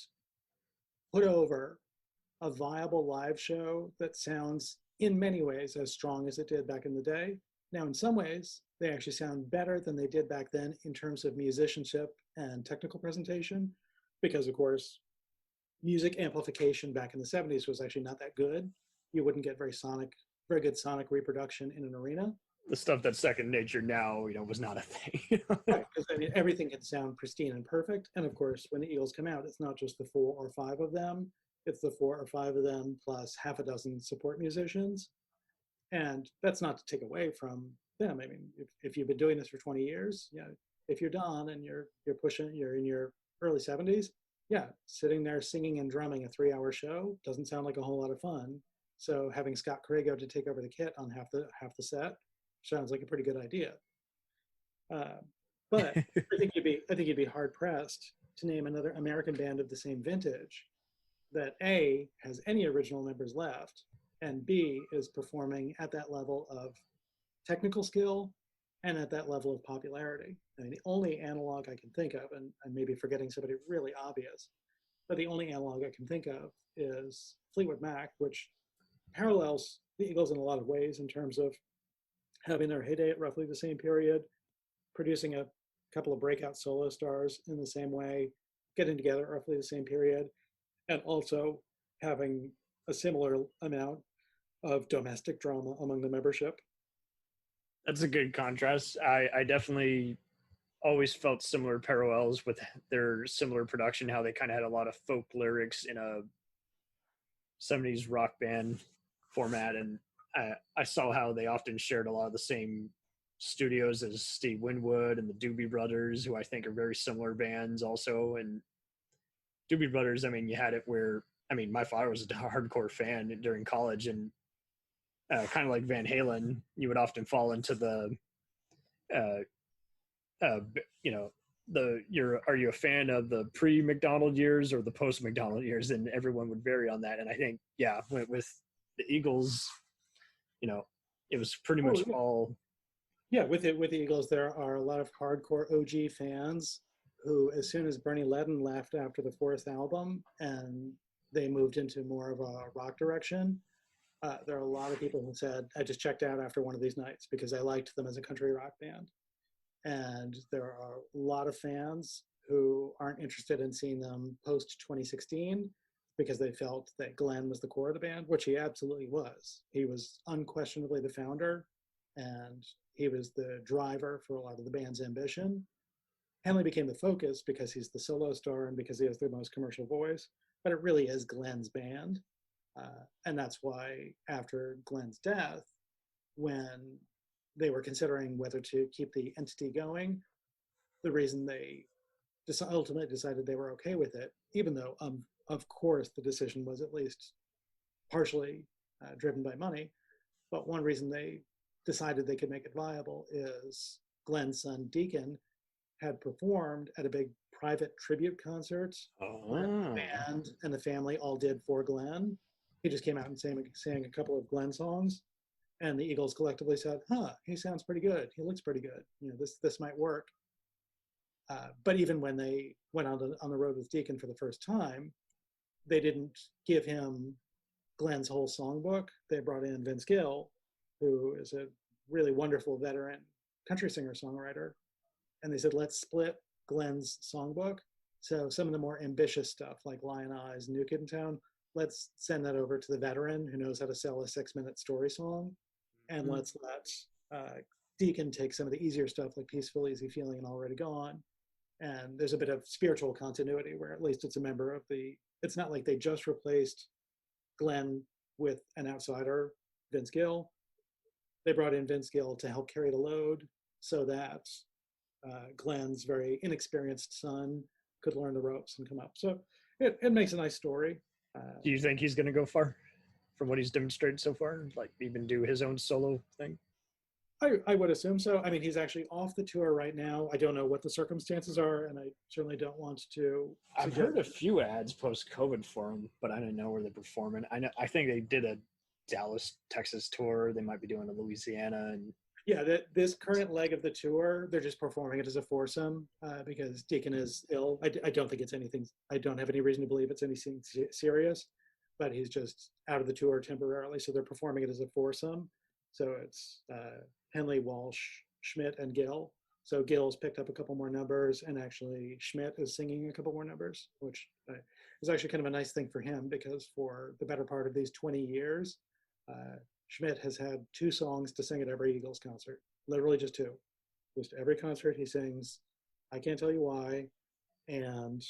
over a viable live show that sounds in many ways as strong as it did back in the day. Now, in some ways, they actually sound better than they did back then in terms of musicianship and technical presentation, because of course, music amplification back in the 70s was actually not that good. You wouldn't get very good sonic reproduction in an arena. The stuff that's second nature now, was not a thing. Right, because I mean, everything can sound pristine and perfect. And of course, when the Eagles come out, it's not just the 4 or 5 of them. It's the 4 or 5 of them plus half a dozen support musicians. And that's not to take away from them. I mean, if you've been doing this for 20 years, if you're Don and you're in your early 70s, sitting there singing and drumming a 3-hour show doesn't sound like a whole lot of fun. So having Scott Crago to take over the kit on half the set sounds like a pretty good idea. But I think you'd be hard pressed to name another American band of the same vintage that A, has any original members left, and B, is performing at that level of technical skill and at that level of popularity. I mean, the only analog I can think of, and I may be forgetting somebody really obvious, but the only analog I can think of is Fleetwood Mac, which parallels the Eagles in a lot of ways in terms of having their heyday at roughly the same period, producing a couple of breakout solo stars in the same way, getting together at roughly the same period, and also having a similar amount of domestic drama among the membership. That's a good contrast. I definitely always felt similar parallels with their similar production, how they kind of had a lot of folk lyrics in a 70s rock band format. And I saw how they often shared a lot of the same studios as Steve Winwood and the Doobie Brothers, who I think are very similar bands also. And Doobie Brothers, I mean, you had it where, I mean, my father was a hardcore fan during college, and kind of like Van Halen, you would often fall into the, you know, are you a fan of the pre-McDonald years or the post-McDonald years? And everyone would vary on that. And I think, yeah, with the Eagles, you know, it was pretty much all. Yeah, with the Eagles, there are a lot of hardcore OG fans who, as soon as Bernie Leadon left after the fourth album and they moved into more of a rock direction, there are a lot of people who said, I just checked out after one of these nights because I liked them as a country rock band. And there are a lot of fans who aren't interested in seeing them post 2016 because they felt that Glenn was the core of the band, which he absolutely was. He was unquestionably the founder, and he was the driver for a lot of the band's ambition. Henley became the focus because he's the solo star and because he has the most commercial voice, but it really is Glenn's band. And that's why after Glenn's death, when they were considering whether to keep the entity going, the reason they ultimately decided they were okay with it, even though of course the decision was at least partially driven by money, but one reason they decided they could make it viable is Glenn's son Deacon had performed at a big private tribute concert that the band and the family all did for Glenn. He just came out and sang a couple of Glenn songs, and the Eagles collectively said, he sounds pretty good. He looks pretty good. You know, this might work. But even when they went on the road with Deacon for the first time, they didn't give him Glenn's whole songbook. They brought in Vince Gill, who is a really wonderful veteran country singer-songwriter. And they said, let's split Glenn's songbook. So some of the more ambitious stuff like Lion Eyes, New Kid in Town, let's send that over to the veteran who knows how to sell a 6-minute story song. And let's let Deacon take some of the easier stuff like Peaceful, Easy Feeling, and Already Gone. And there's a bit of spiritual continuity where at least it's a member of it's not like they just replaced Glenn with an outsider, Vince Gill. They brought in Vince Gill to help carry the load so that Glenn's very inexperienced son could learn the ropes and come up. So it makes a nice story. Do you think he's going to go far from what he's demonstrated so far? Like even do his own solo thing? I would assume so. I mean, he's actually off the tour right now. I don't know what the circumstances are, and I certainly don't want to. I've heard a few ads post-COVID for him, but I don't know where they're performing. I think they did a Dallas, Texas tour. They might be doing a Louisiana. And yeah, this current leg of the tour, they're just performing it as a foursome because Deacon is ill. I don't think it's anything. I don't have any reason to believe it's anything serious, but he's just out of the tour temporarily. So they're performing it as a foursome. So it's Henley, Walsh, Schmidt, and Gill. So Gill's picked up a couple more numbers, and actually Schmidt is singing a couple more numbers, which is actually kind of a nice thing for him because for the better part of these 20 years, Schmidt has had 2 songs to sing at every Eagles concert, literally just 2. Just every concert he sings, I Can't Tell You Why, and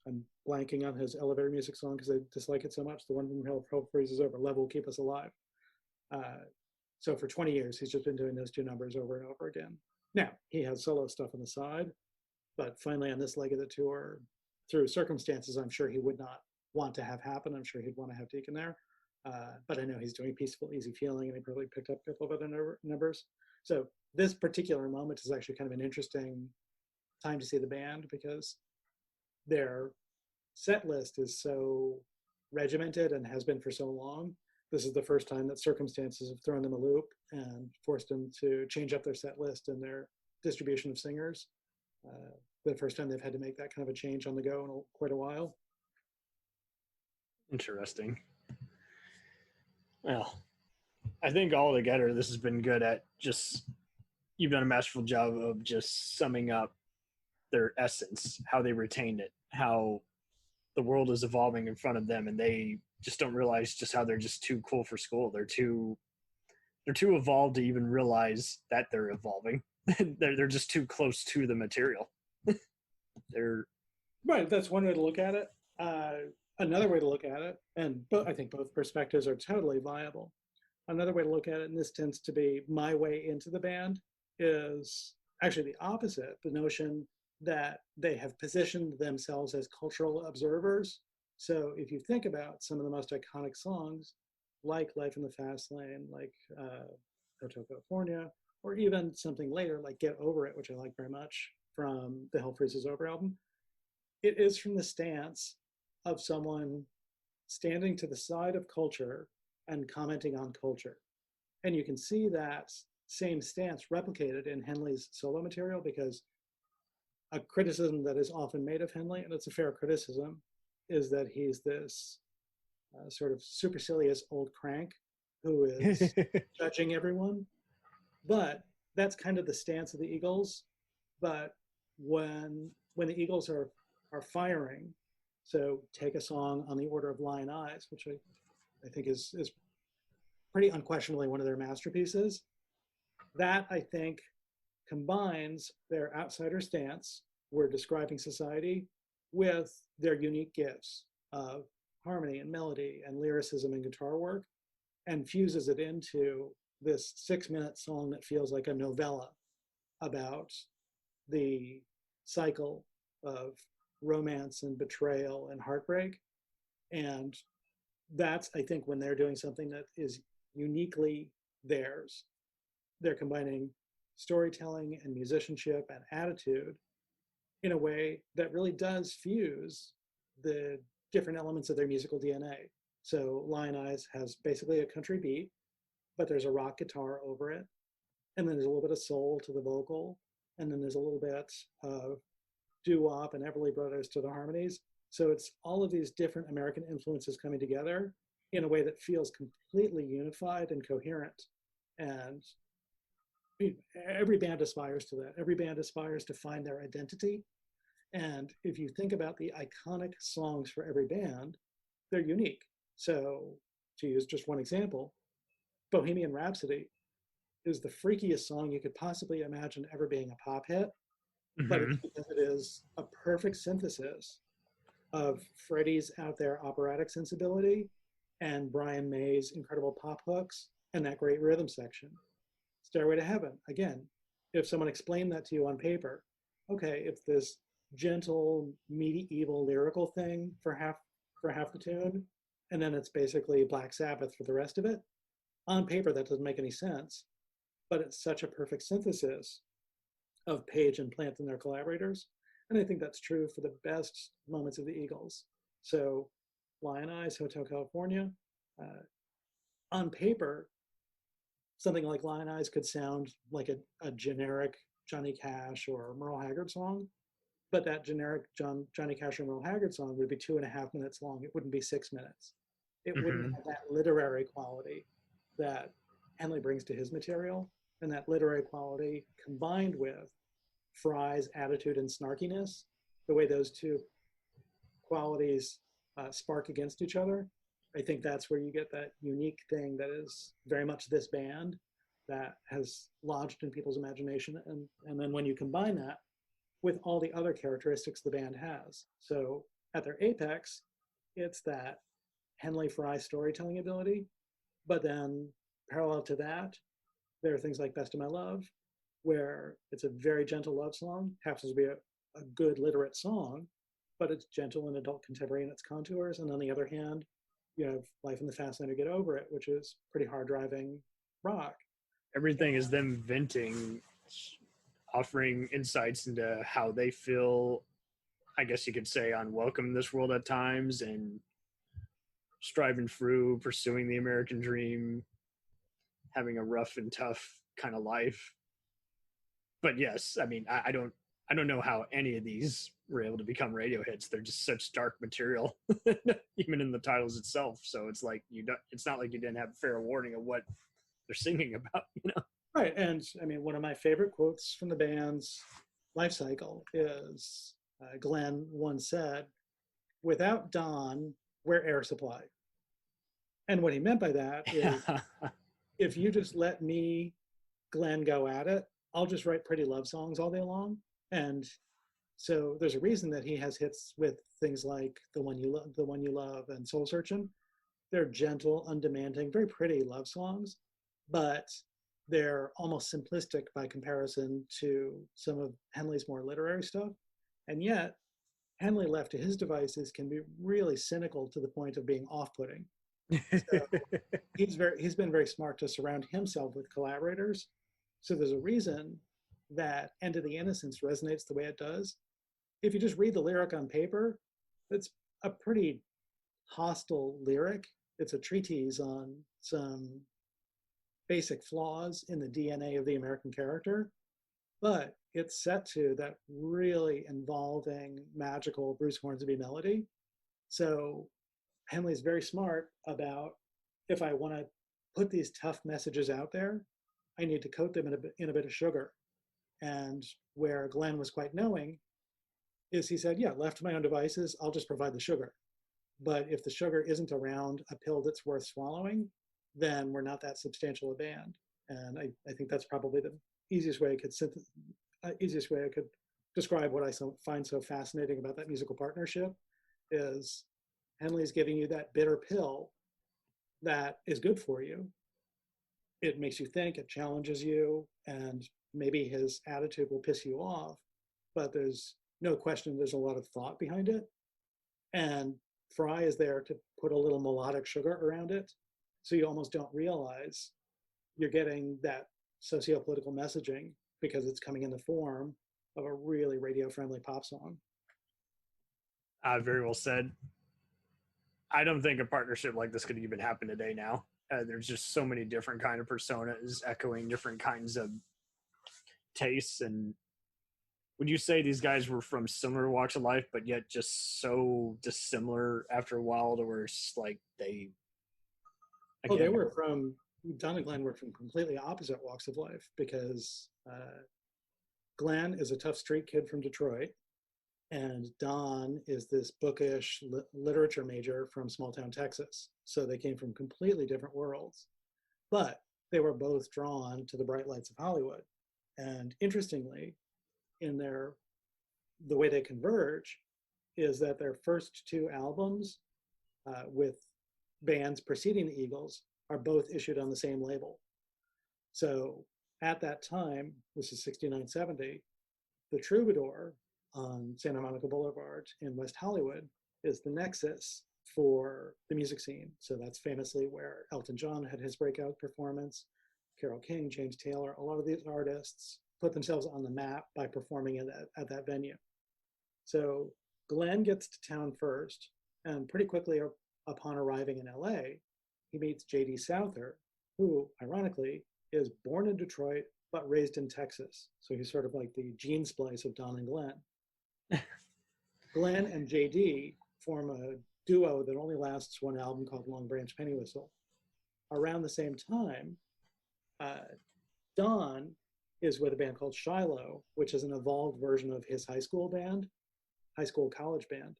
I'm blanking on his elevator music song because I dislike it so much, the one from Hell Freezes Over, Love Will Keep Us Alive. So for 20 years, he's just been doing those 2 numbers over and over again. Now, he has solo stuff on the side, but finally on this leg of the tour, through circumstances I'm sure he would not want to have happen, I'm sure he'd want to have Deacon there. But I know he's doing Peaceful, Easy Feeling, and he probably picked up a couple of other numbers. So this particular moment is actually kind of an interesting time to see the band because their set list is so regimented and has been for so long. This is the first time that circumstances have thrown them a loop and forced them to change up their set list and their distribution of singers. The first time they've had to make that kind of a change on the go in quite a while. Interesting. Well, I think altogether this has been good at you've done a masterful job of just summing up their essence, how they retained it, how the world is evolving in front of them, and they just don't realize just how they're just too cool for school. They're they're too evolved to even realize that they're evolving. they're just too close to the material. They're Right, that's one way to look at it. Another way to look at it, and I think both perspectives are totally viable. Another way to look at it, and this tends to be my way into the band, is actually the opposite, the notion that they have positioned themselves as cultural observers. So if you think about some of the most iconic songs, like Life in the Fast Lane, like Hotel California, or even something later like Get Over It, which I like very much from the Hell Freezes Over album, it is from the stance of someone standing to the side of culture and commenting on culture. And you can see that same stance replicated in Henley's solo material, because a criticism that is often made of Henley, and it's a fair criticism, is that he's this sort of supercilious old crank who is judging everyone. But that's kind of the stance of the Eagles. But when the Eagles are firing, so take a song on the order of Lion Eyes, which I think is pretty unquestionably one of their masterpieces, that I think combines their outsider stance, we're describing society, with their unique gifts of harmony and melody and lyricism and guitar work, and fuses it into this 6-minute song that feels like a novella about the cycle of romance and betrayal and heartbreak. And that's, I think, when they're doing something that is uniquely theirs. They're combining storytelling and musicianship and attitude in a way that really does fuse the different elements of their musical DNA. So Lion Eyes has basically a country beat, but there's a rock guitar over it. And then there's a little bit of soul to the vocal. And then there's a little bit of doo-wop and Everly Brothers to the harmonies. So it's all of these different American influences coming together in a way that feels completely unified and coherent. And every band aspires to that. Every band aspires to find their identity. And if you think about the iconic songs for every band, they're unique. So to use just one example, Bohemian Rhapsody is the freakiest song you could possibly imagine ever being a pop hit. But it's because it is a perfect synthesis of Freddie's out there operatic sensibility and Brian May's incredible pop hooks and that great rhythm section. Stairway to Heaven, again, if someone explained that to you on paper, okay, it's this gentle, medieval lyrical thing for half the tune, and then it's basically Black Sabbath for the rest of it. On paper, that doesn't make any sense, but it's such a perfect synthesis of Page and Plant and their collaborators. And I think that's true for the best moments of the Eagles. So Lion Eyes, Hotel California, on paper, something like Lion Eyes could sound like a generic Johnny Cash or Merle Haggard song, but that generic Johnny Cash or Merle Haggard song would be 2.5 minutes long. It wouldn't be 6 minutes. It wouldn't have that literary quality that Henley brings to his material, and that literary quality combined with Fry's attitude and snarkiness, the way those two qualities spark against each other, I think that's where you get that unique thing that is very much this band that has lodged in people's imagination. And then when you combine that with all the other characteristics the band has. So at their apex, it's that Henley Fry storytelling ability, but then parallel to that, there are things like Best of My Love, where it's a very gentle love song, happens to be a good literate song, but it's gentle and adult contemporary in its contours. And on the other hand, you have Life in the Fast Lane or Get Over It, which is pretty hard driving rock. Everything is them venting, offering insights into how they feel, I guess you could say, unwelcome in this world at times, and striving through, pursuing the American dream, having a rough and tough kind of life. But yes, I mean, I don't know how any of these were able to become radio hits. They're just such dark material, even in the titles itself. So it's like it's not like you didn't have a fair warning of what they're singing about, you know? Right, and I mean, one of my favorite quotes from the band's life cycle is Glenn once said, "Without Don, we're air supply." And what he meant by that is if you just let me, Glenn, go at it, I'll just write pretty love songs all day long. And so there's a reason that he has hits with things like The One You Love and Soul Searching. They're gentle, undemanding, very pretty love songs, but they're almost simplistic by comparison to some of Henley's more literary stuff. And yet, Henley, left to his devices, can be really cynical to the point of being off-putting. So he's been very smart to surround himself with collaborators. So there's a reason that End of the Innocence resonates the way it does. If you just read the lyric on paper, it's a pretty hostile lyric. It's a treatise on some basic flaws in the DNA of the American character, but it's set to that really involving, magical Bruce Hornsby melody. So Henley's very smart about, if I want to put these tough messages out there, I need to coat them in a bit of sugar. And where Glenn was quite knowing is he said, yeah, left to my own devices, I'll just provide the sugar. But if the sugar isn't around a pill that's worth swallowing, then we're not that substantial a band. And I think that's probably the easiest way I could describe what I find so fascinating about that musical partnership is Henley's giving you that bitter pill that is good for you. It makes you think, it challenges you, and maybe his attitude will piss you off, but there's no question there's a lot of thought behind it. And Fry is there to put a little melodic sugar around it, so you almost don't realize you're getting that socio-political messaging because it's coming in the form of a really radio-friendly pop song. Very well said. I don't think a partnership like this could even happen today now. There's just so many different kind of personas echoing different kinds of tastes. And would you say these guys were from similar walks of life, but yet just so dissimilar after a while to where it's like they... Again, they were from, Don and Glenn were from completely opposite walks of life, because Glenn is a tough street kid from Detroit, and Don is this bookish literature major from small town Texas. So they came from completely different worlds, but they were both drawn to the bright lights of Hollywood. And interestingly, in the way they converge is that their first two albums with bands preceding the Eagles are both issued on the same label. So at that time, this is 69, 70, the Troubadour on Santa Monica Boulevard in West Hollywood is the nexus for the music scene. So that's famously where Elton John had his breakout performance, Carole King, James Taylor, a lot of these artists put themselves on the map by performing at that venue. So Glenn gets to town first, and pretty quickly upon arriving in LA, he meets J.D. Souther, who, ironically, is born in Detroit, but raised in Texas. So he's sort of like the gene splice of Don and Glenn. Glenn and J.D. form a duo that only lasts one album called Long Branch Penny Whistle. Around the same time, Don is with a band called Shiloh, which is an evolved version of his high school college band.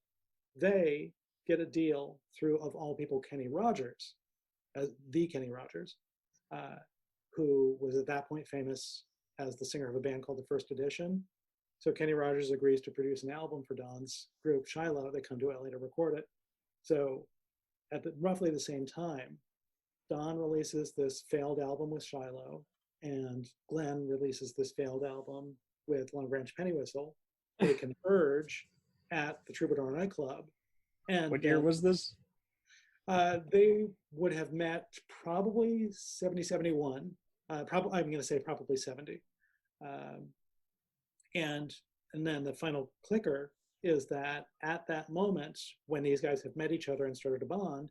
They get a deal through, of all people, Kenny Rogers, the Kenny Rogers, who was at that point famous as the singer of a band called The First Edition. So Kenny Rogers agrees to produce an album for Don's group Shiloh. They come to LA to record it. So at roughly the same time, Don releases this failed album with Shiloh, and Glenn releases this failed album with Long Branch Penny Whistle. They converge at the Troubadour nightclub. And what year was this? They would have met probably 70, 71. I'm going to say probably 70. And then the final clicker is that at that moment, when these guys have met each other and started to bond,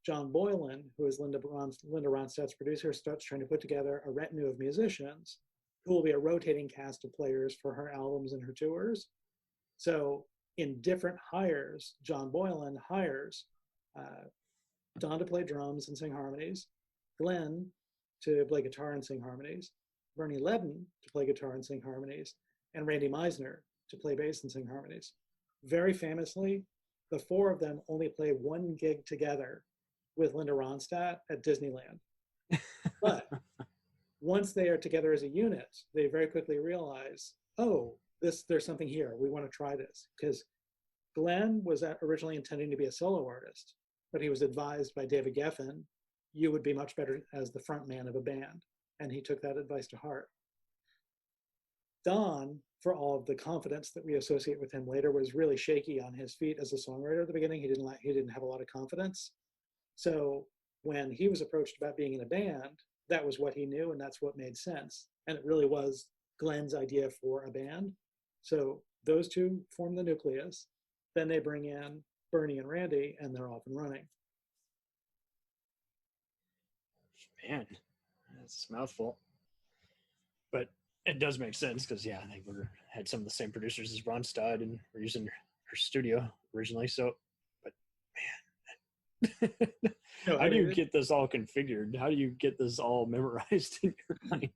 John Boylan, who is Linda Ronstadt's producer, starts trying to put together a retinue of musicians who will be a rotating cast of players for her albums and her tours. So in different hires, John Boylan hires Don to play drums and sing harmonies, Glenn to play guitar and sing harmonies, Bernie Ledden to play guitar and sing harmonies, and Randy Meisner to play bass and sing harmonies. Very famously, the four of them only play one gig together with Linda Ronstadt at Disneyland. But once they are together as a unit, they very quickly realize, oh, there's something here. We want to try this. Because Glenn was originally intending to be a solo artist, but he was advised by David Geffen, you would be much better as the front man of a band. And he took that advice to heart. Don, for all of the confidence that we associate with him later, was really shaky on his feet as a songwriter at the beginning. He didn't have a lot of confidence. So when he was approached about being in a band, that was what he knew, and that's what made sense. And it really was Glenn's idea for a band. So those two form the nucleus. Then they bring in Bernie and Randy, and they're off and running. Man, that's a mouthful. But it does make sense because, yeah, they had some of the same producers as Ron Studd and were using her studio originally. So, but man, No, how do you get this all configured? How do you get this all memorized in your mind?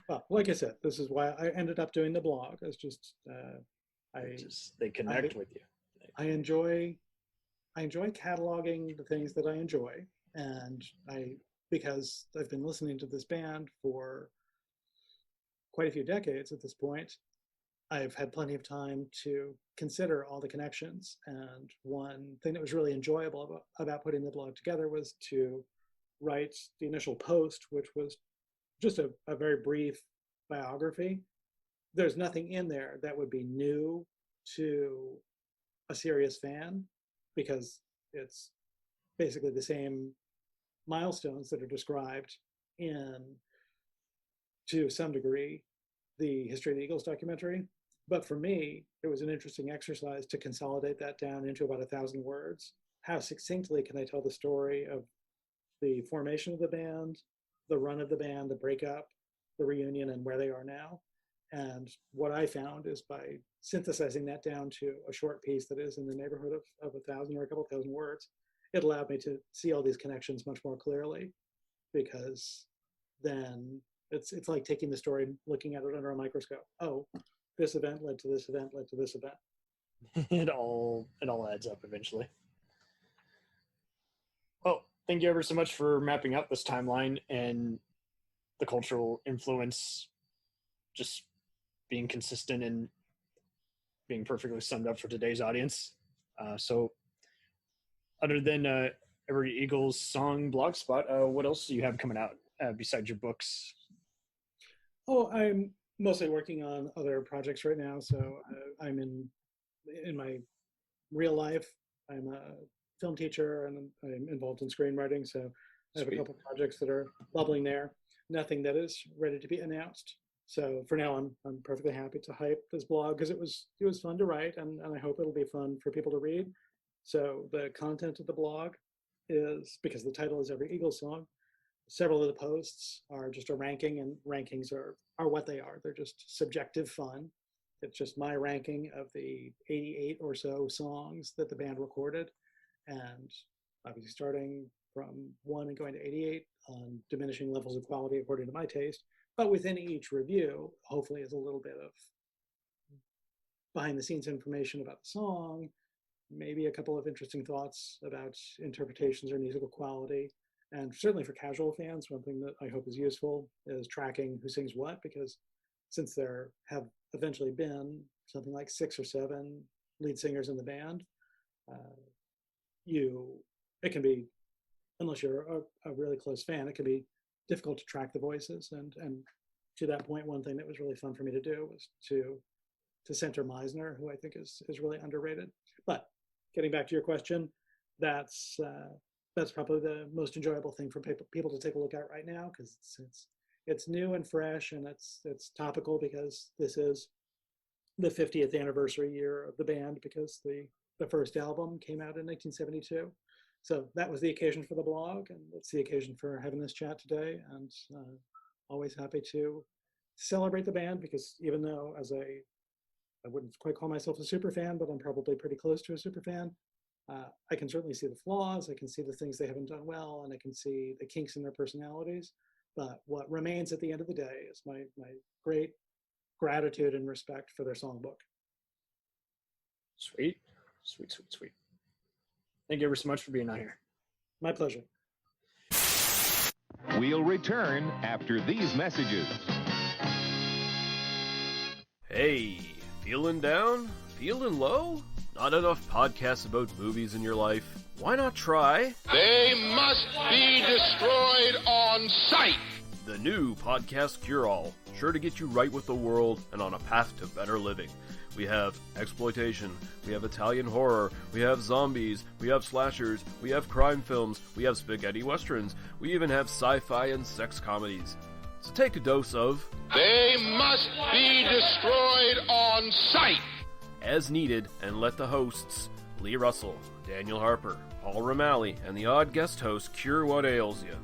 Well, like I said, this is why I ended up doing the blog. It's just They connect with you. I enjoy cataloging the things that I enjoy, and because I've been listening to this band for quite a few decades at this point, I've had plenty of time to consider all the connections. And one thing that was really enjoyable about putting the blog together was to write the initial post, which was just a very brief biography. There's nothing in there that would be new to a serious fan, because it's basically the same milestones that are described in, to some degree, the History of the Eagles documentary. But for me, it was an interesting exercise to consolidate that down into about 1,000 words. How succinctly can I tell the story of the formation of the band, the run of the band, the breakup, the reunion, and where they are now? And what I found is by synthesizing that down to a short piece that is in the neighborhood of 1,000 or a couple thousand words, it allowed me to see all these connections much more clearly, because then it's like taking the story and looking at it under a microscope. Oh, this event led to this event, led to this event. It all adds up eventually. Well, thank you ever so much for mapping out this timeline and the cultural influence, just being consistent and being perfectly summed up for today's audience. So other than Every Eagles Song blogspot, what else do you have coming out besides your books? Oh, I'm mostly working on other projects right now. So I'm in my real life, I'm a film teacher and I'm involved in screenwriting. So I have a couple projects that are bubbling there. Nothing that is ready to be announced. So for now, I'm perfectly happy to hype this blog because it was fun to write, and I hope it'll be fun for people to read. So the content of the blog is, because the title is Every Eagles Song, several of the posts are just a ranking, and rankings are what they are. They're just subjective fun. It's just my ranking of the 88 or so songs that the band recorded, and obviously starting from 1 and going to 88 on diminishing levels of quality according to my taste. But within each review, hopefully, is a little bit of behind the scenes information about the song, maybe a couple of interesting thoughts about interpretations or musical quality. And certainly for casual fans, one thing that I hope is useful is tracking who sings what, because since there have eventually been something like 6 or 7 lead singers in the band, it can be, unless you're a really close fan, it can be difficult to track the voices. And to that point, one thing that was really fun for me to do was to center Meisner, who I think is really underrated. But getting back to your question, that's probably the most enjoyable thing for people to take a look at right now, because it's new and fresh, and it's topical because this is the 50th anniversary year of the band, because the first album came out in 1972. So that was the occasion for the blog, and it's the occasion for having this chat today. And always happy to celebrate the band, because even though I wouldn't quite call myself a super fan, but I'm probably pretty close to a super fan, I can certainly see the flaws, I can see the things they haven't done well, and I can see the kinks in their personalities. But what remains at the end of the day is my great gratitude and respect for their songbook. Sweet. Thank you ever so much for being on here. My pleasure. We'll return after these messages. Hey, feeling down? Feeling low? Not enough podcasts about movies in your life? Why not try... They must be destroyed on sight! The new Podcast Cure-All, sure to get you right with the world and on a path to better living. We have exploitation, we have Italian horror, we have zombies, we have slashers, we have crime films, we have spaghetti westerns, we even have sci-fi and sex comedies. So take a dose of... They must be destroyed on sight! As needed, and let the hosts, Lee Russell, Daniel Harper, Paul Romali, and the odd guest host cure what ails you.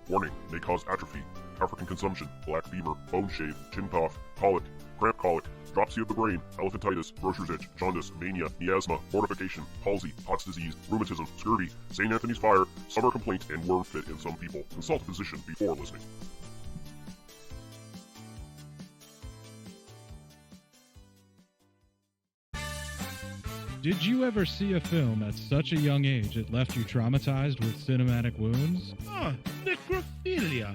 Warning, may cause atrophy, African consumption, black fever, bone shave, chin cough, colic, cramp colic, dropsy of the brain, elephantitis, grocer's itch, jaundice, mania, miasma, mortification, palsy, Pott's disease, rheumatism, scurvy, St. Anthony's fire, summer complaint, and worm fit in some people. Consult a physician before listening. Did you ever see a film at such a young age it left you traumatized with cinematic wounds? Necrophilia.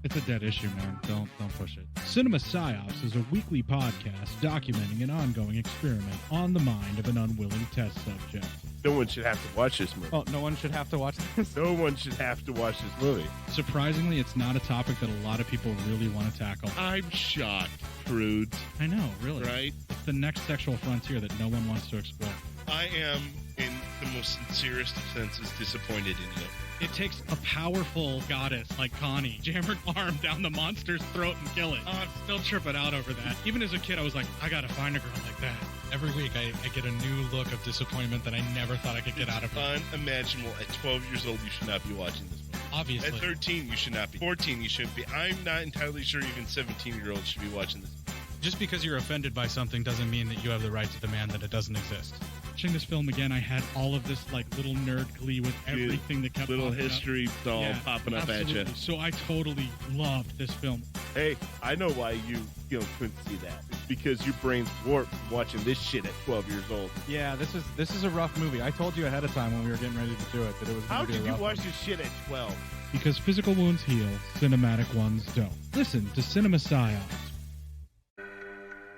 It's a dead issue, man. Don't push it. Cinema Psyops is a weekly podcast documenting an ongoing experiment on the mind of an unwilling test subject. No one should have to watch this movie. Oh, no one should have to watch this? No one should have to watch this movie. Surprisingly, it's not a topic that a lot of people really want to tackle. I'm shocked, prudes. I know, really. Right? It's the next sexual frontier that no one wants to explore. I am, in the most sincerest of senses, disappointed in you. It takes a powerful goddess like Connie, jam her arm down the monster's throat and kill it. Oh, I'm still tripping out over that. Even as a kid, I was like, I gotta find a girl like that. Every week, I get a new look of disappointment that I never thought I could get out of her. Unimaginable. At 12 years old, you should not be watching this movie. Obviously. At 13, you should not be. 14, you shouldn't be. I'm not entirely sure even 17-year-olds should be watching this movie. Just because you're offended by something doesn't mean that you have the right to demand that it doesn't exist. Watching this film again, I had all of this like little nerd glee with everything that kept little popping history up. doll popping up absolutely. at you. So I totally loved this film. Hey, I know why you couldn't see that. It's because your brain's warped from watching this shit at 12 years old. Yeah, this is a rough movie. I told you ahead of time when we were getting ready to do it that it was How going to be a could you rough watch one. this shit at 12? Because physical wounds heal, cinematic ones don't. Listen to Cinema Psyops.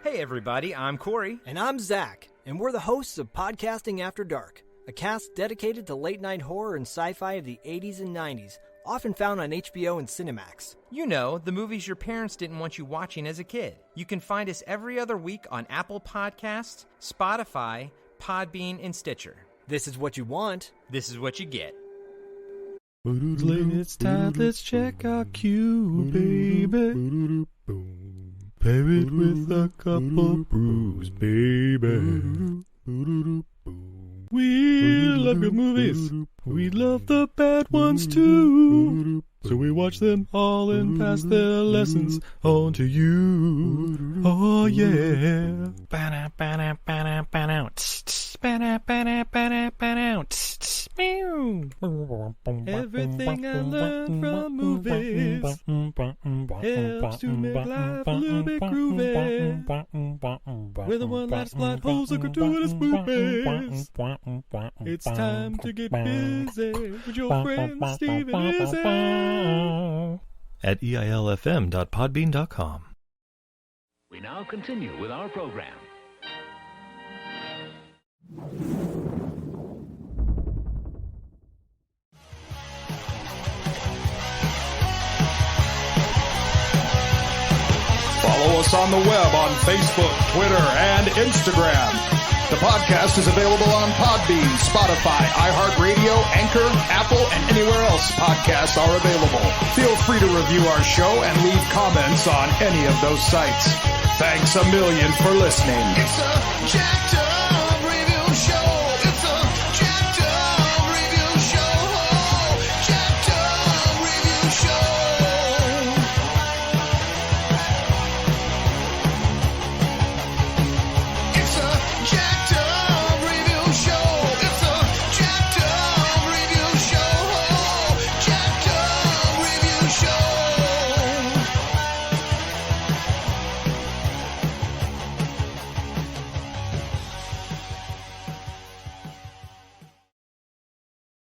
Hey everybody, I'm Corey. And I'm Zach, and we're the hosts of Podcasting After Dark, a cast dedicated to late-night horror and sci-fi of the 80s and 90s, often found on HBO and Cinemax. You know, the movies your parents didn't want you watching as a kid. You can find us every other week on Apple Podcasts, Spotify, Podbean, and Stitcher. This is what you want. This is what you get. It's time, let's check our cue, baby. Pair it with a couple brews, baby. We love good movies. We love the bad ones too. So we watch them all and pass their lessons on to you. Oh yeah. Everything I learned from movies helps to make life a little bit groovy. Whether one laughs, plot holes, or gratuitous movies, it's time to get busy with your friend Steve and Izzy at eilfm.podbean.com. We now continue with our program. Follow us on the web on Facebook, Twitter, and Instagram. The podcast is available on Podbean, Spotify, iHeartRadio, Anchor, Apple, and anywhere else podcasts are available. Feel free to review our show and leave comments on any of those sites. Thanks a million for listening. It's a jacked up review show.